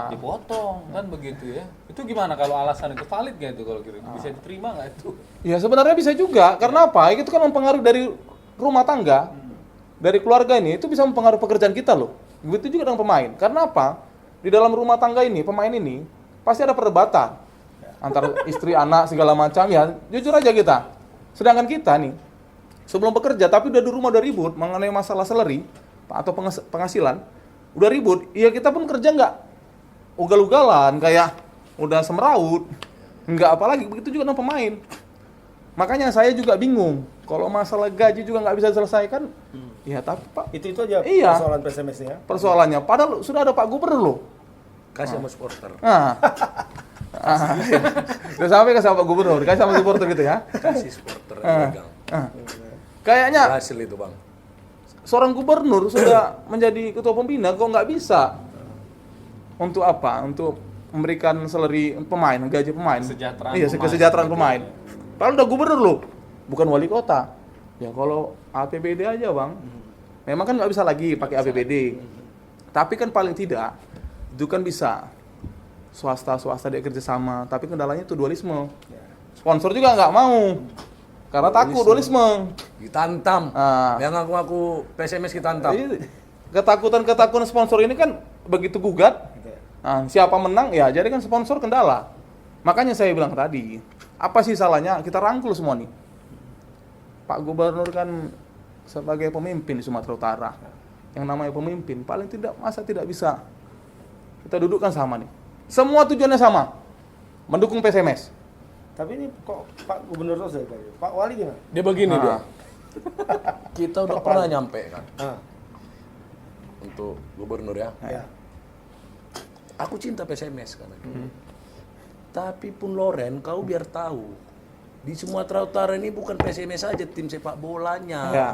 dipotong kan begitu ya. Itu gimana kalau alasan itu valid gak itu kalau kira bisa diterima nggak itu? Ya sebenarnya bisa juga, karena apa? Itu kan mempengaruhi dari rumah tangga, dari keluarga ini, itu bisa mempengaruhi pekerjaan kita loh. Begitu juga dengan pemain. Karena apa? Di dalam rumah tangga ini, pemain ini pasti ada perdebatan antara istri, anak, segala macam ya. Jujur aja kita. Sedangkan kita nih sebelum bekerja, tapi udah di rumah udah ribut mengenai masalah salary atau penghasilan, udah ribut. Iya kita pun kerja nggak ugal-ugalan kayak udah semeraut, nggak apalagi. Begitu juga dengan pemain. Makanya saya juga bingung kalau masalah gaji juga nggak bisa diselesaikan. Ya tapi Pak, Itu aja Iya. persoalan PSMS ya. persoalannya. Padahal sudah ada Pak Gubernur loh. Kasih sama supporter. Udah sampai ke sama Pak Gubernur, kasih sama supporter gitu ya. Kasih supporter yang pegang. Kayaknya Berhasil itu bang. seorang gubernur sudah menjadi ketua pembina kok nggak bisa untuk apa? Untuk memberikan salary pemain, gaji pemain. Kesejahteraan Iya, pemain. kesejahteraan pemain. Padahal udah gubernur loh, bukan wali kota. Ya kalau APBD aja bang, memang kan nggak bisa lagi pakai APBD. Tapi kan paling tidak itu kan bisa swasta dia kerjasama. Tapi kendalanya itu dualisme. Sponsor juga nggak mau karena takut dualisme. Ditantam. Yang ngaku-ngaku PSMS kita tantam. Ketakutan sponsor ini kan begitu gugat. Nah, siapa menang ya jadi kan sponsor kendala. Makanya saya bilang tadi, apa sih salahnya kita rangkul semua nih. Pak Gubernur kan sebagai pemimpin di Sumatera Utara. Yang namanya pemimpin paling tidak masa tidak bisa kita dudukkan sama nih. Semua tujuannya sama. Mendukung PSMS. Tapi ini kok Pak Gubernur terus ya Pak? Pak Wali gimana? Dia begini dia. Kita udah pernah nyampe kan untuk gubernur ya. Ya. Aku cinta PSMS kan. Tapi pun Loren, kau biar tahu di Sumatera Utara ini bukan PSMS saja tim sepak bolanya. Ya.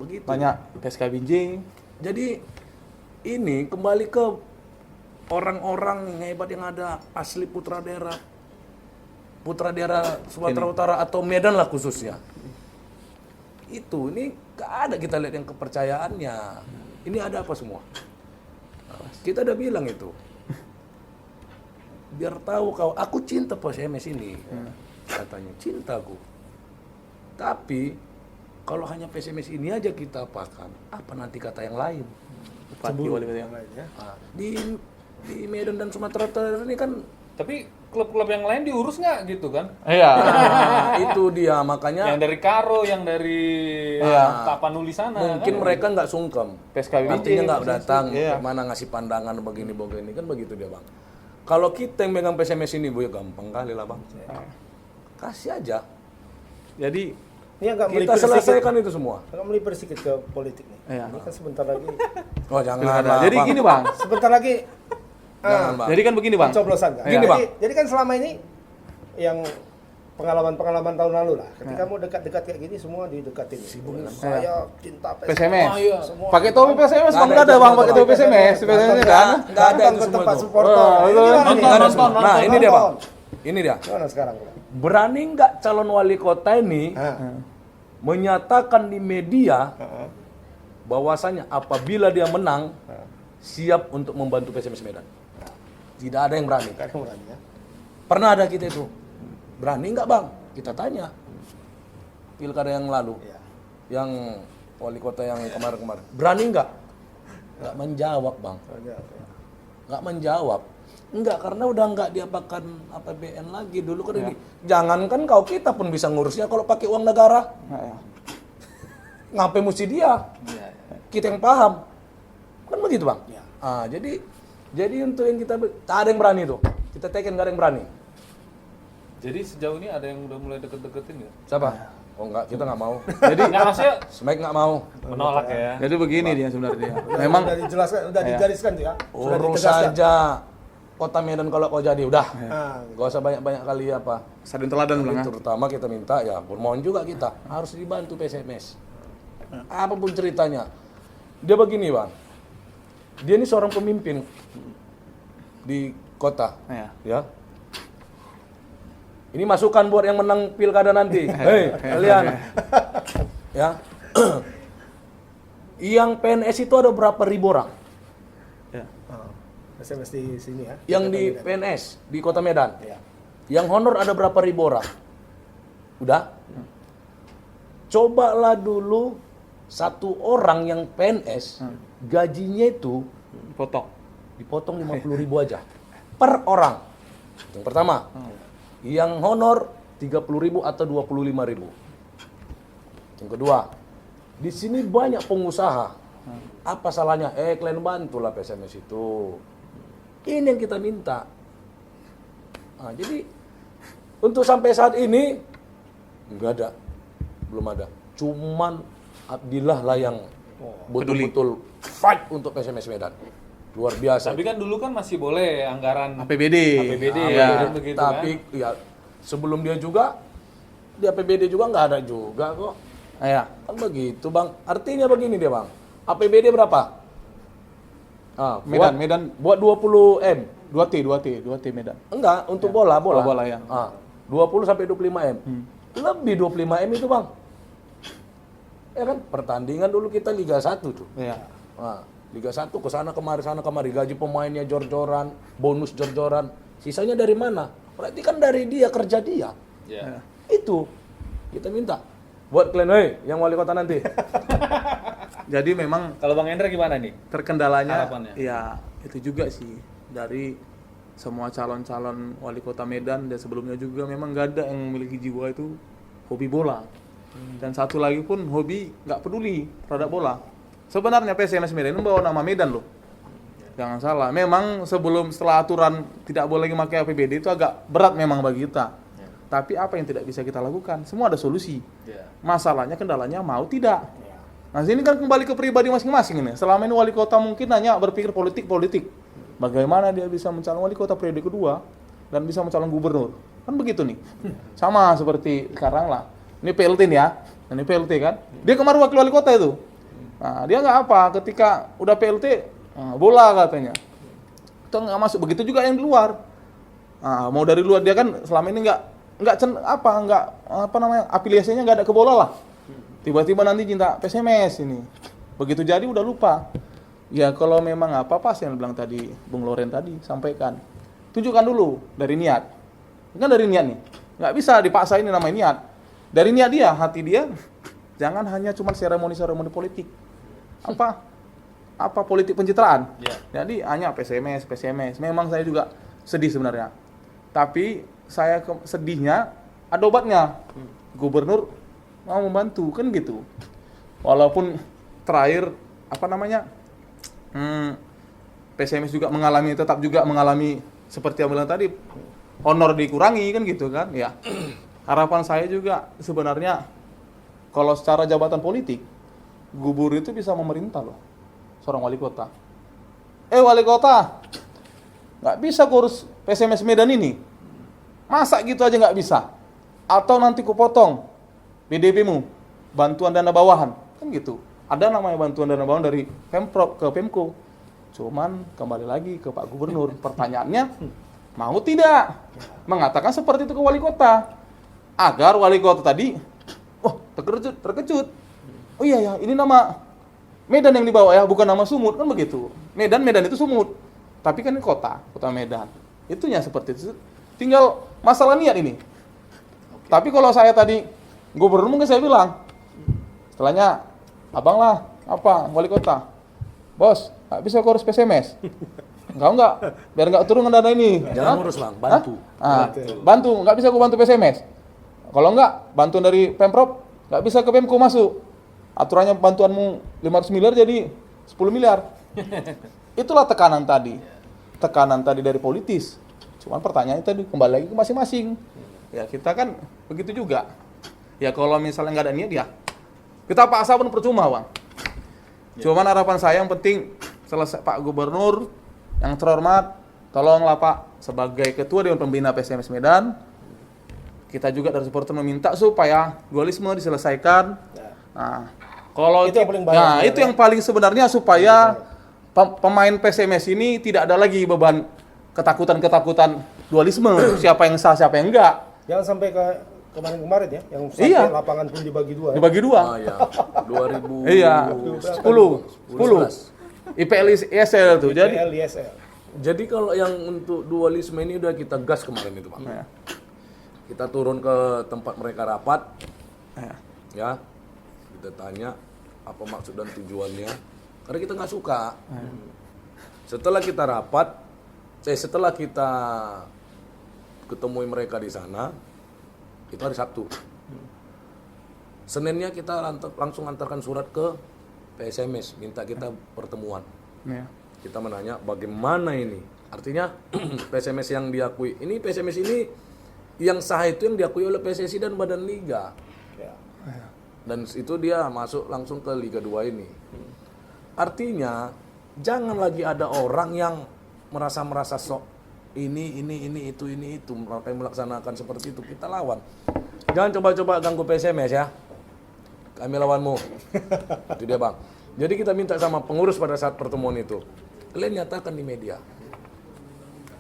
Begitu. Banyak PSKBJ. Jadi ini kembali ke orang-orang yang hebat yang ada asli putra daerah Sumatera Utara atau Medan lah khususnya. Itu ini gak ada kita lihat yang kepercayaannya. Ini ada apa semua? Kita udah bilang itu. Biar tahu kau, aku cinta PSMS ini. Katanya cintaku. Tapi kalau hanya PSMS ini aja kita apakan, apa nanti kata yang lain? Bupati wali kota yang lain ya. Di Medan dan Sumatera Utara ini kan Tapi klub-klub yang lain diurus nggak gitu kan? Iya. itu dia makanya Yang dari Karo, yang dari Tapanuli sana. mungkin kan? mereka nggak sungkem. PSKBJ. Artinya nggak datang, Iya. mana ngasih pandangan begini kan begitu dia bang. Kalau kita yang megang PSMS ini bu ya gampang kali lah bang. Kasih aja. Jadi Ini agak Kita melipir selesaikan itu semua. Agak melipir sedikit ke politik nih. Iya. Ini kan sebentar lagi Oh jangan Pilkada. lah. Jadi Bang. gini bang, sebentar lagi Jangan, Bang. Jadi kan begini bang. Pencoblosan kan. Gini, Bang. Jadi kan selama ini yang pengalaman tahun lalu lah. Ketika mau dekat-dekat kayak gini semua didekatin. Saya cinta PSMS. Oh, iya. Semua. Pakai topi PSMS Nggak bang, ada nggak ada itu bang, semua, pakai Bang. topi PSMS, PSMS kan. Nggak ada itu ke semua tempat tuh. supporter. Oh, Ini betul. gimana nih? Nonton. Nah, ini dia, Bang. Ini dia. Gimana sekarang? Bang? Berani nggak calon wali kota ini Ah. menyatakan di media Ah. bahwasanya apabila dia menang siap untuk membantu PSMS Medan? Tidak ada yang berani. Kan berani ya. Pernah ada kita itu. Berani nggak, Bang? Kita tanya. Pilkada yang lalu. Iya. Yang wali kota yang kemarin-kemarin. Berani nggak? Nggak menjawab, Bang. Nggak menjawab. Enggak, karena udah nggak diapakan APBN lagi. Dulu kan ini. Jangankan kau, kita pun bisa ngurusnya kalau pakai uang negara. Nah, ya. Ngapain mesti dia? Iya, Kita yang paham. Kan begitu, Bang? Iya. Jadi untuk yang kita tak ada yang berani tuh. Kita teken nggak ada yang berani. Jadi sejauh ini ada yang udah mulai deket-deketin nggak? Siapa? Oh enggak, kita nggak mau. Jadi nggak maksudnya Smack nggak mau. menolak ya. Jadi begini dia sebenarnya. Memang Udah dijelaskan, udah digariskan tuh ya. Sudah Urus ditegaskan. saja Kota Medan kalau kau jadi udah. Ah, Gak usah banyak-banyak kali apa. sadun teladan Tapi bilang. terutama kita minta ya, bermohon juga kita harus dibantu PSMS. Apapun ceritanya. Dia begini, Bang. Dia ini seorang pemimpin di kota, Ya. ya. Ini masukan buat yang menang pilkada nanti. Hei, kalian. Ya. Yang PNS itu ada berapa ribu orang? Ya. ah. SMS di sini ya. Yang di PNS di Kota Medan. Ya. Yang honor ada berapa ribu orang? Udah? Cobalah dulu satu orang yang PNS gajinya itu Potong. dipotong 50.000 aja per orang. Yang pertama. Yang honor 30.000 atau 25.000. Yang kedua, di sini banyak pengusaha. Apa salahnya? Kalian bantulah PSMS itu. Ini yang kita minta. Nah, jadi untuk sampai saat ini enggak ada, belum ada. Cuman Abdillah lah yang betul-betul fight untuk PSMS Medan. Luar biasa. Tapi kan dulu kan masih boleh anggaran APBD. APBD ya. begitu Tapi kan. ya sebelum dia juga di APBD juga nggak ada juga kok. Ya. Kan begitu, Bang. Artinya begini dia, Bang. APBD berapa? Medan. Buat 20 M. 2T Medan. Enggak, untuk bola. Oh, bola, ya. 20 sampai 25 M. Lebih 25 M itu, Bang. Ya kan? Pertandingan dulu kita Liga 1 tuh. Ya. Liga 1 ke sana kemari gaji pemainnya jor-joran, bonus jor-joran. Sisanya dari mana? Berarti kan dari dia, kerja dia. Ya. Itu kita minta buat kalian yang wali kota nanti. Jadi memang Kalau Bang Hendra gimana nih? terkendalanya Harapannya? ya itu juga sih dari semua calon-calon wali kota Medan dan sebelumnya juga memang nggak ada yang memiliki jiwa itu hobi bola. Dan satu lagi pun hobi nggak peduli terhadap bola. Sebenarnya PSMS Medan ini membawa nama Medan loh. Jangan salah. Memang setelah aturan tidak boleh memakai APBD itu agak berat memang bagi kita. Tapi apa yang tidak bisa kita lakukan? Semua ada solusi. Ya. Masalahnya kendalanya mau tidak. Nah, ini kan kembali ke pribadi masing-masing ini. Selama ini wali kota mungkin hanya berpikir politik. Bagaimana dia bisa mencalon wali kota periode kedua dan bisa mencalon gubernur. Kan begitu nih. Sama seperti sekarang lah. Ini PLT nih ya. Ini PLT kan. Dia kemarin wakil wali kota itu. Nah, dia nggak apa ketika udah PLT bola katanya. Itu nggak masuk. Begitu juga yang di luar. Nah, mau dari luar dia kan selama ini nggak afiliasinya nggak ada ke bola lah. Tiba-tiba nanti cinta PSMS ini. Begitu jadi udah lupa. Ya kalau memang apa sih yang bilang tadi Bung Loren tadi sampaikan. Tunjukkan dulu dari niat. Kan dari niat nih. Nggak bisa dipaksa ini namanya niat. Dari niat dia, hati dia jangan hanya cuma seremoni politik. Apa politik pencitraan. Ya. Jadi hanya PSMS. Memang saya juga sedih sebenarnya. Tapi saya sedihnya ada obatnya. Gubernur mau membantu kan gitu. Walaupun terakhir PSMS juga tetap mengalami seperti yang bilang tadi honor dikurangi kan gitu kan ya. Harapan saya juga sebenarnya kalau secara jabatan politik gubernur itu bisa memerintah loh seorang wali kota. Wali kota nggak bisa kurus PSMS Medan ini. Masa gitu aja nggak bisa? Atau nanti kupotong BDB-mu, bantuan dana bawahan, kan gitu. Ada namanya bantuan dana bawahan dari Pemprov ke Pemko. Cuman kembali lagi ke Pak Gubernur, pertanyaannya mau tidak mengatakan seperti itu ke wali kota, agar wali kota tadi, terkejut. Oh iya ya, ini nama Medan yang dibawa ya, bukan nama Sumut, kan begitu. Medan itu Sumut, tapi kan ini kota Medan. Itunya seperti itu. Tinggal masalah niat ini. Tapi kalau saya tadi gubernur mungkin saya bilang, setelahnya abang lah, apa wali kota, bos, nggak bisa aku harus PSMS. Enggak, biar nggak turun dana ini. Jangan urus bang, bantu. Bantu, nggak bisa aku bantu PSMS. Kalau enggak, bantuan dari Pemprov, nggak bisa ke Pemko masuk. Aturannya bantuanmu 500 miliar jadi 10 miliar. Itulah tekanan tadi dari politis. Cuman pertanyaannya tadi kembali lagi ke masing-masing. Ya kita kan begitu juga. Ya kalau misalnya nggak ada niat ya, kita paksa pun percuma bang. Cuman harapan saya yang penting selesai Pak Gubernur yang terhormat, tolonglah Pak sebagai Ketua Dewan Pembina PSMS Medan, kita juga dari supporter meminta supaya dualisme diselesaikan. Nah, kalau itu yang paling banyak. itu yang paling sebenarnya supaya pemain PSMS ini tidak ada lagi beban ketakutan dualisme, siapa yang sah, siapa yang enggak. Jangan sampai ke kemarin ya, yang sampai Iya. lapangan pun dibagi dua. Dibagi dua. Ya. 2000. Iya. 10. IPL ISL tuh. Jadi IPL, ISL. Jadi kalau yang untuk dualisme ini udah kita gas kemarin itu bang. Ya. Kita turun ke tempat mereka rapat, Ya. ya. Kita tanya apa maksud dan tujuannya. Karena kita nggak suka. Setelah kita rapat, setelah kita ketemui mereka di sana, itu hari Sabtu. Seninnya kita langsung antarkan surat ke PSMS, minta kita pertemuan. Ya. Kita menanya bagaimana ini. Artinya PSMS yang diakui, ini PSMS ini yang sah itu yang diakui oleh PSSI dan Badan Liga. Ya. Dan itu dia masuk langsung ke Liga 2 ini. Artinya jangan lagi ada orang yang merasa sok ini itu mereka yang melaksanakan seperti itu, kita lawan. Jangan coba-coba ganggu PSMS ya. Kami lawanmu. Itu dia bang. Jadi kita minta sama pengurus pada saat pertemuan itu, kalian nyatakan di media.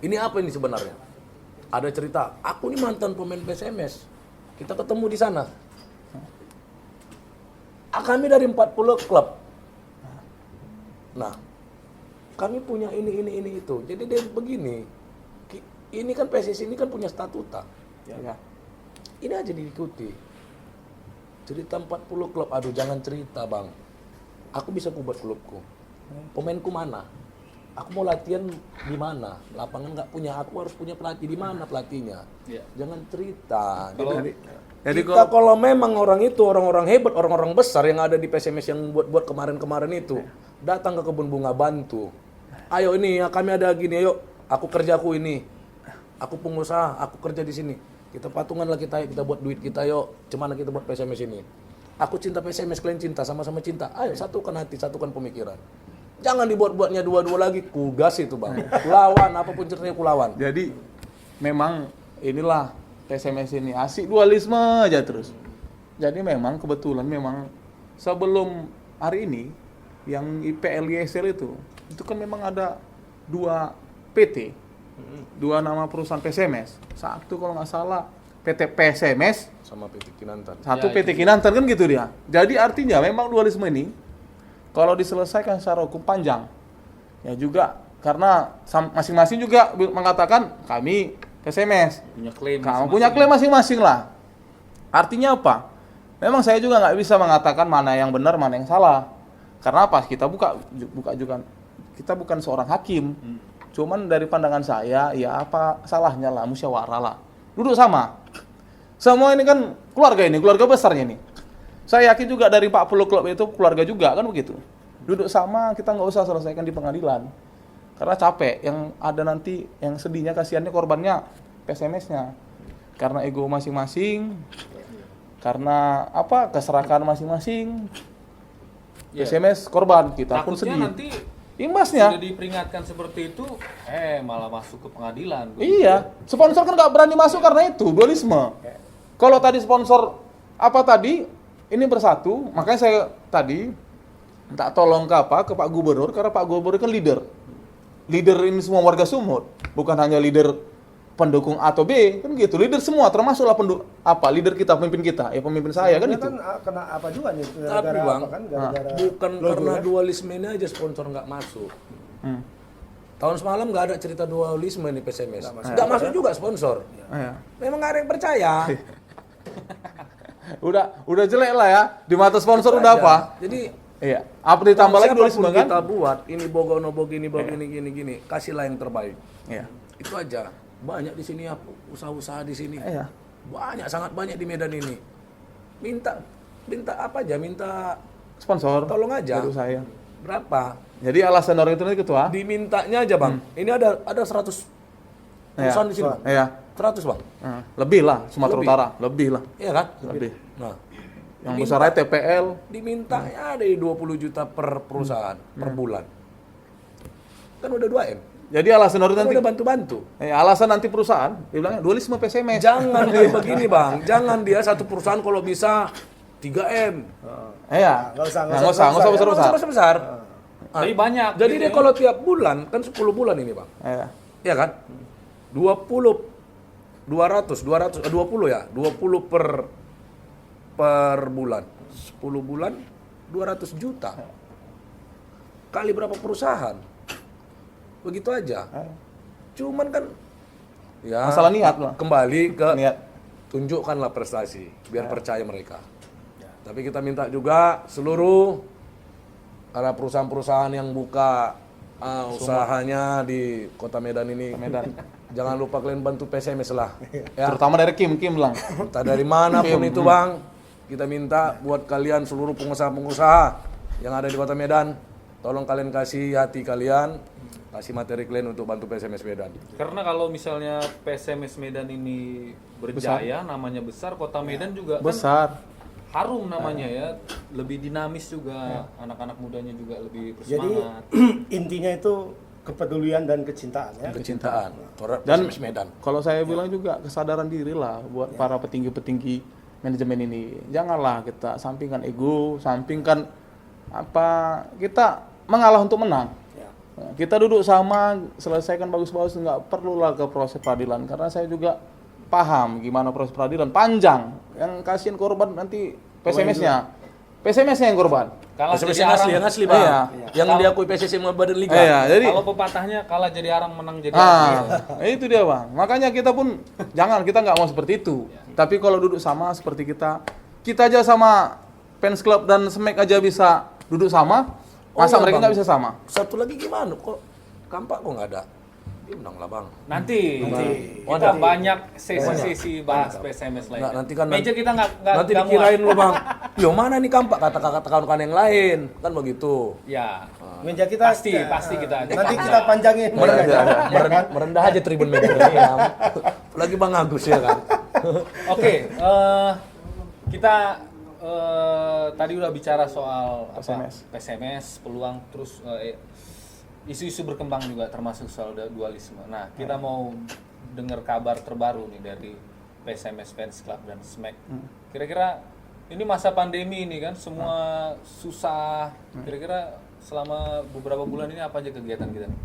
Ini apa ini sebenarnya? Ada cerita, aku ini mantan pemain PSMS. Kita ketemu di sana. Kami dari 40 klub. Nah, kami punya ini itu. Jadi dia begini. Ini kan PSSI ini kan punya statuta. Ya. Ini aja diikuti. Cerita 40 klub, aduh jangan cerita bang. Aku bisa buat klubku. Pemainku mana? Aku mau latihan di mana? Lapangan nggak punya, aku harus punya pelatih di mana pelatihnya? Iya. Jangan cerita. Jadi Kita kalau memang orang itu orang-orang hebat, orang-orang besar yang ada di PSMS yang buat kemarin-kemarin itu, datang ke kebun bunga bantu. Ayo ini ya kami ada gini, ayo aku kerjaku ini. Aku pengusaha, aku kerja di sini. Kita patunganlah kita buat duit kita yuk. Cemana kita buat PSMS ini? Aku cinta PSMS, kalian cinta, sama-sama cinta. Ayo satukan hati, satukan pemikiran. Jangan dibuat-buatnya dua-dua lagi. Kugas itu bang. Kulawan, apapun ceritanya kulawan. Jadi memang inilah PSMS ini asik dualisme aja terus. Jadi memang kebetulan memang sebelum hari ini yang IPL ISL itu kan memang ada 2 PT. 2 nama perusahaan PSMS. Satu kalau nggak salah PT PSMS, Sama PT Kinantan. satu PT Kinantan kan gitu dia. Jadi artinya memang dualisme ini kalau diselesaikan secara hukum panjang, ya juga karena masing-masing juga mengatakan kami PSMS, Punya klaim. kamu punya klaim masing-masing lah. Artinya apa? Memang saya juga nggak bisa mengatakan mana yang benar, mana yang salah. Karena apa? Kita buka juga, kita bukan seorang hakim. Cuman dari pandangan saya, ya apa salahnya lah, musyawarah lah. Duduk sama. Semua ini kan keluarga besarnya ini. Saya yakin juga dari 40 klub itu keluarga juga, kan begitu. Duduk sama, kita nggak usah selesaikan di pengadilan. Karena capek, yang ada nanti, yang sedihnya, kasihannya korbannya PSMS-nya. Karena ego masing-masing, karena apa, keserakahan masing-masing. Ya. PSMS korban, kita pun Takutnya sedih. nanti Imbasnya. Sudah diperingatkan seperti itu, malah masuk ke pengadilan. Iya, sponsor kan nggak berani masuk karena itu dualisme. Kalau tadi sponsor apa tadi ini bersatu, makanya saya tadi minta tolong ke Pak Gubernur karena Pak Gubernur kan leader ini semua warga Sumut, bukan hanya leader pendukung A atau B, kan gitu, leader semua termasuklah leader kita, pemimpin kita, pemimpin saya kan Dia itu. kan kena apa juga nih? Tapi Gara-gara Bang, apa kan? Gara-gara bukan logo karena ya. dualisme ini aja sponsor nggak masuk. Hmm. Tahun semalam nggak ada cerita dualisme nih PSMS. Nggak masuk juga sponsor. Iya. Memang nggak ada yang percaya. Udah jelek lah ya, di mata sponsor udah Aja. apa? Jadi Iya. Apa ditambah lagi dualisme siapapun kan? kita buat ini bogono begini gini, kasihlah yang terbaik. Iya. Itu aja. Banyak di sini ya usaha-usaha di sini. Iya. Banyak, sangat banyak di Medan ini. Minta apa aja, minta Sponsor. tolong aja. Baru saya. Berapa? Jadi alasan orang itu nanti ketua. Dimintanya aja, Bang. Ini ada 100 perusahaan di sini, Bang. Iya. 100, Bang. Lebih lah Sumatera Lebih. Utara, lebih lah. Iya kan? Lebih. Nah, Yang besarnya TPL. dimintanya ada 20 juta per perusahaan per bulan. Kan udah 2M. Jadi alasan orang Kan nanti udah bantu-bantu. alasan nanti perusahaan dia bilangnya dualisme PSMS. Jangan dia begini, Bang. Jangan dia satu perusahaan kalau bisa 3M. Iya. Nggak usah Nggak usah besar-besar. Besar. Tapi banyak. Jadi gitu dia ya. kalau tiap bulan kan 10 bulan ini, Bang. Iya. Iya kan? 20 ya. 20 per bulan. 10 bulan 200 juta. Kali berapa perusahaan? Begitu aja. Cuman kan ya Masalah niat lah. kembali ke Niat. tunjukkanlah prestasi biar percaya mereka. Tapi kita minta juga seluruh para perusahaan-perusahahan yang buka usahanya di Kota Medan ini. Jangan lupa kalian bantu PSMS lah. Ya. Terutama dari Kim bilang. Entah dari manapun itu, Bang. Kita minta buat kalian seluruh pengusaha-pengusaha yang ada di Kota Medan, tolong kalian kasih hati kalian, kasih materi kalian untuk bantu PSMS Medan. Karena kalau misalnya PSMS Medan ini berjaya, namanya besar, Kota Medan juga kan Besar. harum namanya ya, lebih dinamis juga, anak-anak mudanya juga lebih Jadi bersemangat. intinya itu kepedulian dan kecintaan ya. Kecintaan terhadap Dan PSMS Medan. kalau saya bilang juga kesadaran diri lah buat para petinggi-petinggi manajemen ini. Janganlah kita sampingkan ego, sampingkan kita mengalah untuk menang. Ya. Nah, kita duduk sama, selesaikan bagus-bagus, nggak perlulah ke proses peradilan karena saya juga paham gimana proses peradilan panjang. Yang kasihan korban nanti PSMS-nya. PSMS-nya yang korban. Kalah PSMS jadi yang asli, arang. yang asli, Bang. Iya. Yang diakui PSSI sama Badan Liga. Iya, jadi Kalau pepatahnya kalah jadi arang, menang jadi arang. itu dia Bang. Makanya kita pun kita nggak mau seperti itu. Tapi kalau duduk sama seperti kita aja sama fans club dan SMAC aja bisa duduk sama, masa iya, mereka Bang. nggak bisa sama? Satu lagi gimana? Kok Kampak kok nggak ada? Dia menang lah, Bang. Nanti kita Nanti. banyak sesi-sesi bahas PSMS lain. Nggak, nanti kan Meja kita nggak nanti nggak dikirain muat. lu, Bang. Yo mana nih Kampak kata kawan-kawan yang lain. Kan begitu. Ya, Meja kita pasti kita nanti kita panjangin. Merendah aja Tribun Medan ini. Ya. Lagi Bang Agus ya kan. Oke, kita tadi udah bicara soal PSMS, peluang, terus isu-isu berkembang juga termasuk soal dualisme. Nah, kita mau dengar kabar terbaru nih dari PSMS Fans Club dan SMAC. Kira-kira ini masa pandemi ini kan, semua susah. Kira-kira selama beberapa bulan ini apa aja kegiatan kita nih?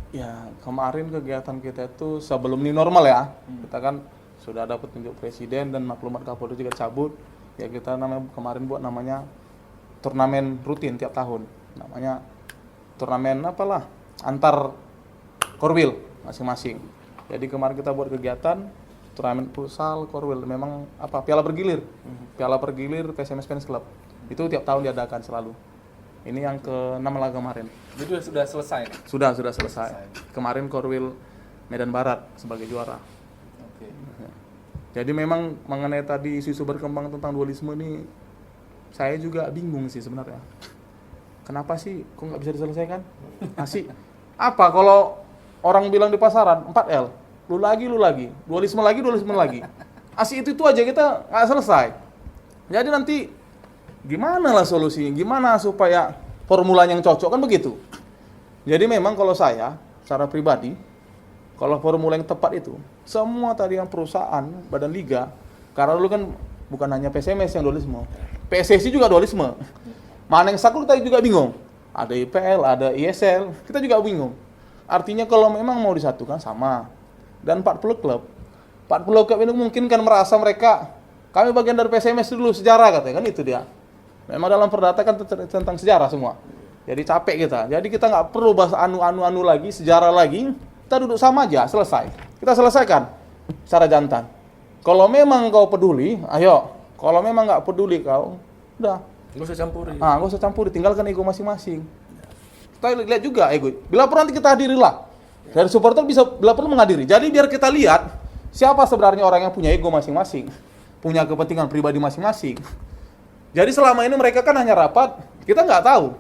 Ya kemarin kegiatan kita itu sebelum new normal ya. Kita kan sudah ada petunjuk presiden dan maklumat Kapolri juga cabut. Ya kita kemarin buat namanya turnamen rutin tiap tahun. Namanya turnamen antar korwil masing-masing. Jadi kemarin kita buat kegiatan turnamen futsal korwil, memang piala bergilir. Piala bergilir PSMS Fans Club. Itu tiap tahun diadakan selalu. Ini yang ke-6 lah kemarin. Jadi sudah selesai. Sudah selesai. Kemarin korwil Medan Barat sebagai juara. Oke. Jadi memang mengenai tadi isu-isu berkembang tentang dualisme ini saya juga bingung sih sebenarnya. Kenapa sih kok nggak bisa diselesaikan? Apa kalau orang bilang di pasaran 4L, lu lagi, dualisme lagi. Itu aja kita nggak selesai. Jadi nanti gimana lah solusinya? Gimana supaya formulanya yang cocok kan begitu? Jadi memang kalau saya secara pribadi, kalau formula yang tepat itu, semua tadi yang perusahaan, badan liga, karena dulu kan bukan hanya PSMS yang dualisme, PSSI juga dualisme. Mana yang saklek kita juga bingung. Ada IPL, ada ISL, kita juga bingung. Artinya kalau memang mau disatukan sama. Dan 40 klub. 40 klub ini mungkin kan merasa mereka, kami bagian dari PSMS dulu, sejarah katanya, kan itu dia. Memang dalam perdata kan tentang sejarah semua. Jadi capek kita. Jadi kita nggak perlu bahas anu lagi, sejarah lagi. Kita duduk sama aja, selesai. Kita selesaikan secara jantan. Kalau memang kau peduli, ayo. Kalau memang nggak peduli kau, udah. Nggak usah campuri. Nggak usah campuri, tinggalkan ego masing-masing. Kita lihat juga ego. Bila perlu nanti kita hadirilah. Dari supporter bisa bila perlu menghadiri. Jadi biar kita lihat siapa sebenarnya orang yang punya ego masing-masing, punya kepentingan pribadi masing-masing. Jadi selama ini mereka kan hanya rapat, kita nggak tahu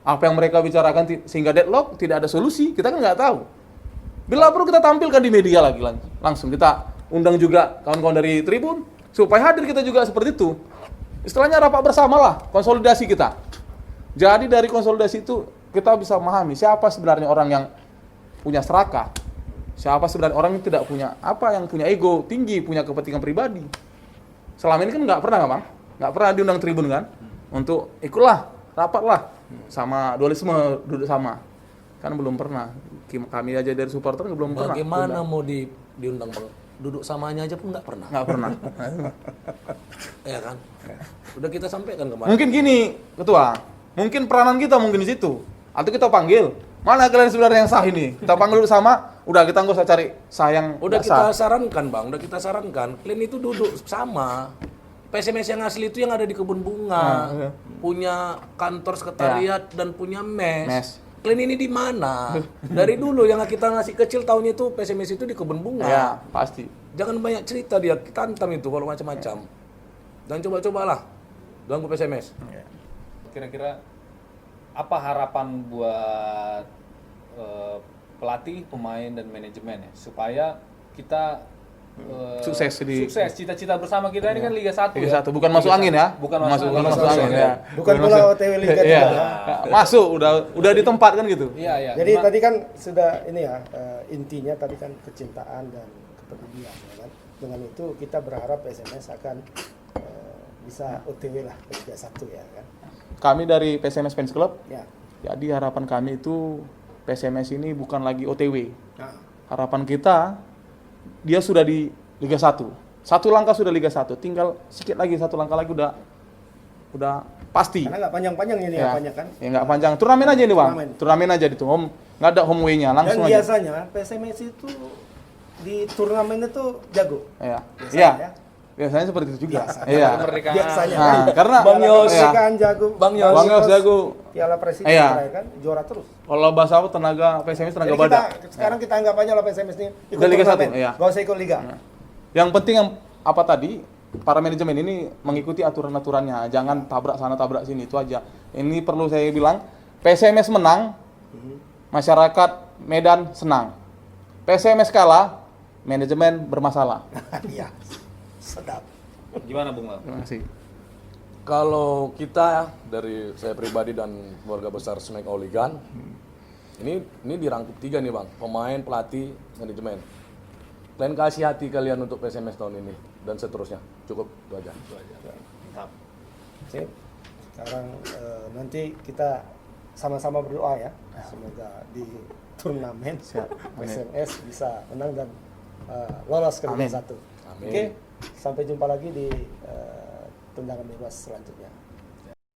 apa yang mereka bicarakan sehingga deadlock, tidak ada solusi, kita kan nggak tahu. Bila perlu kita tampilkan di media lagi langsung kita undang juga kawan-kawan dari Tribun supaya hadir kita juga seperti itu. Istilahnya rapat bersama lah, konsolidasi kita. Jadi dari konsolidasi itu kita bisa memahami siapa sebenarnya orang yang punya serakah, siapa sebenarnya orang yang tidak punya yang punya ego tinggi, punya kepentingan pribadi. Selama ini kan nggak pernah Bang, nggak pernah diundang Tribun kan untuk ikutlah, rapatlah sama dualisme, duduk sama. Kan belum pernah. Kami aja dari supporter belum pernah. Bagaimana mau diundang Bang? Duduk samanya aja pun nggak pernah. Nggak pernah. Ya kan? Udah kita sampaikan kemarin. Mungkin gini, Ketua. Mungkin peranan kita mungkin di situ. Atau kita panggil, mana kalian sebenarnya yang sah ini? Kita panggil dulu sama, udah kita nggak usah cari sah yang Udah nggak sah. kita sarankan Bang, udah kita sarankan. Kalian itu duduk sama. PSMS yang asli itu yang ada di kebun bunga, iya. punya kantor sekretariat dan punya mes. Mes. Kalian ini di mana? Dari dulu yang kita ngasih kecil tahunnya itu PSMS itu di kebun bunga. Ya, pasti. Jangan banyak cerita dia, kita hantam itu kalau macam-macam. Dan coba-cobalah ganggu PSMS. Kira-kira apa harapan buat pelatih, pemain dan manajemen ya supaya kita Sukses di cita-cita bersama kita ini kan Liga 1 Liga 1, bukan masuk angin ya. Bukan masuk angin ya. Bukan pula OTW Liga 3. Iya. Masuk udah di tempat kan gitu. Iya. Jadi tadi kan sudah ini ya, intinya tadi kan kecintaan dan kepedulian ya kan. Dengan itu kita berharap PSMS akan bisa OTW lah ke Liga 1 ya kan. Kami dari PSMS Fans Club, Ya. jadi harapan kami itu PSMS ini bukan lagi OTW. Nah, Harapan kita dia sudah di Liga 1. Satu langkah sudah Liga 1, tinggal sedikit lagi satu langkah lagi udah pasti. karena nggak panjang-panjang ini Ya. apanya kan. Ya nggak panjang. Turnamen aja ini, Bang. Turnamen. Turnamen aja itu. Nggak ada home way-nya, Dan langsung aja. biasanya PSMS itu di turnamen itu jago. Iya. Biasanya Iya. ya. Biasanya seperti itu juga. Biasanya. Iya. Kemerdekaan. Biasanya Nah, kan. karena Bang Yos. iya. Kemerdekaan jago. Bang Yos. Bang Yos jago. Piala Presiden Iya. terakhir kan juara terus. Kalau bahasa apa tenaga PSMS tenaga Jadi kita badak. sekarang kita anggap aja lah PSMS ini ikut Udah Liga turnamen. 1, iya. Nggak usah ikut liga. Yang penting yang apa tadi para manajemen ini mengikuti aturan-aturannya, jangan tabrak sana tabrak sini, itu aja. Ini perlu saya bilang, PSMS menang, masyarakat Medan senang. PSMS kalah, manajemen bermasalah. Iya. Sedap. Gimana Bung Mal? Terima kasih. Kalau kita dari saya pribadi dan keluarga besar Smack Oligan, ini dirangkup 3 nih Bang, pemain, pelatih, manajemen. Kalian kasih hati kalian untuk PSMS tahun ini dan seterusnya. Cukup itu aja. Mantap. Sip. Sekarang nanti kita sama-sama berdoa ya. Semoga di turnamen PSMS bisa menang dan lolos ke Liga 1. Amin. Oke, sampai jumpa lagi di tendangan bebas selanjutnya.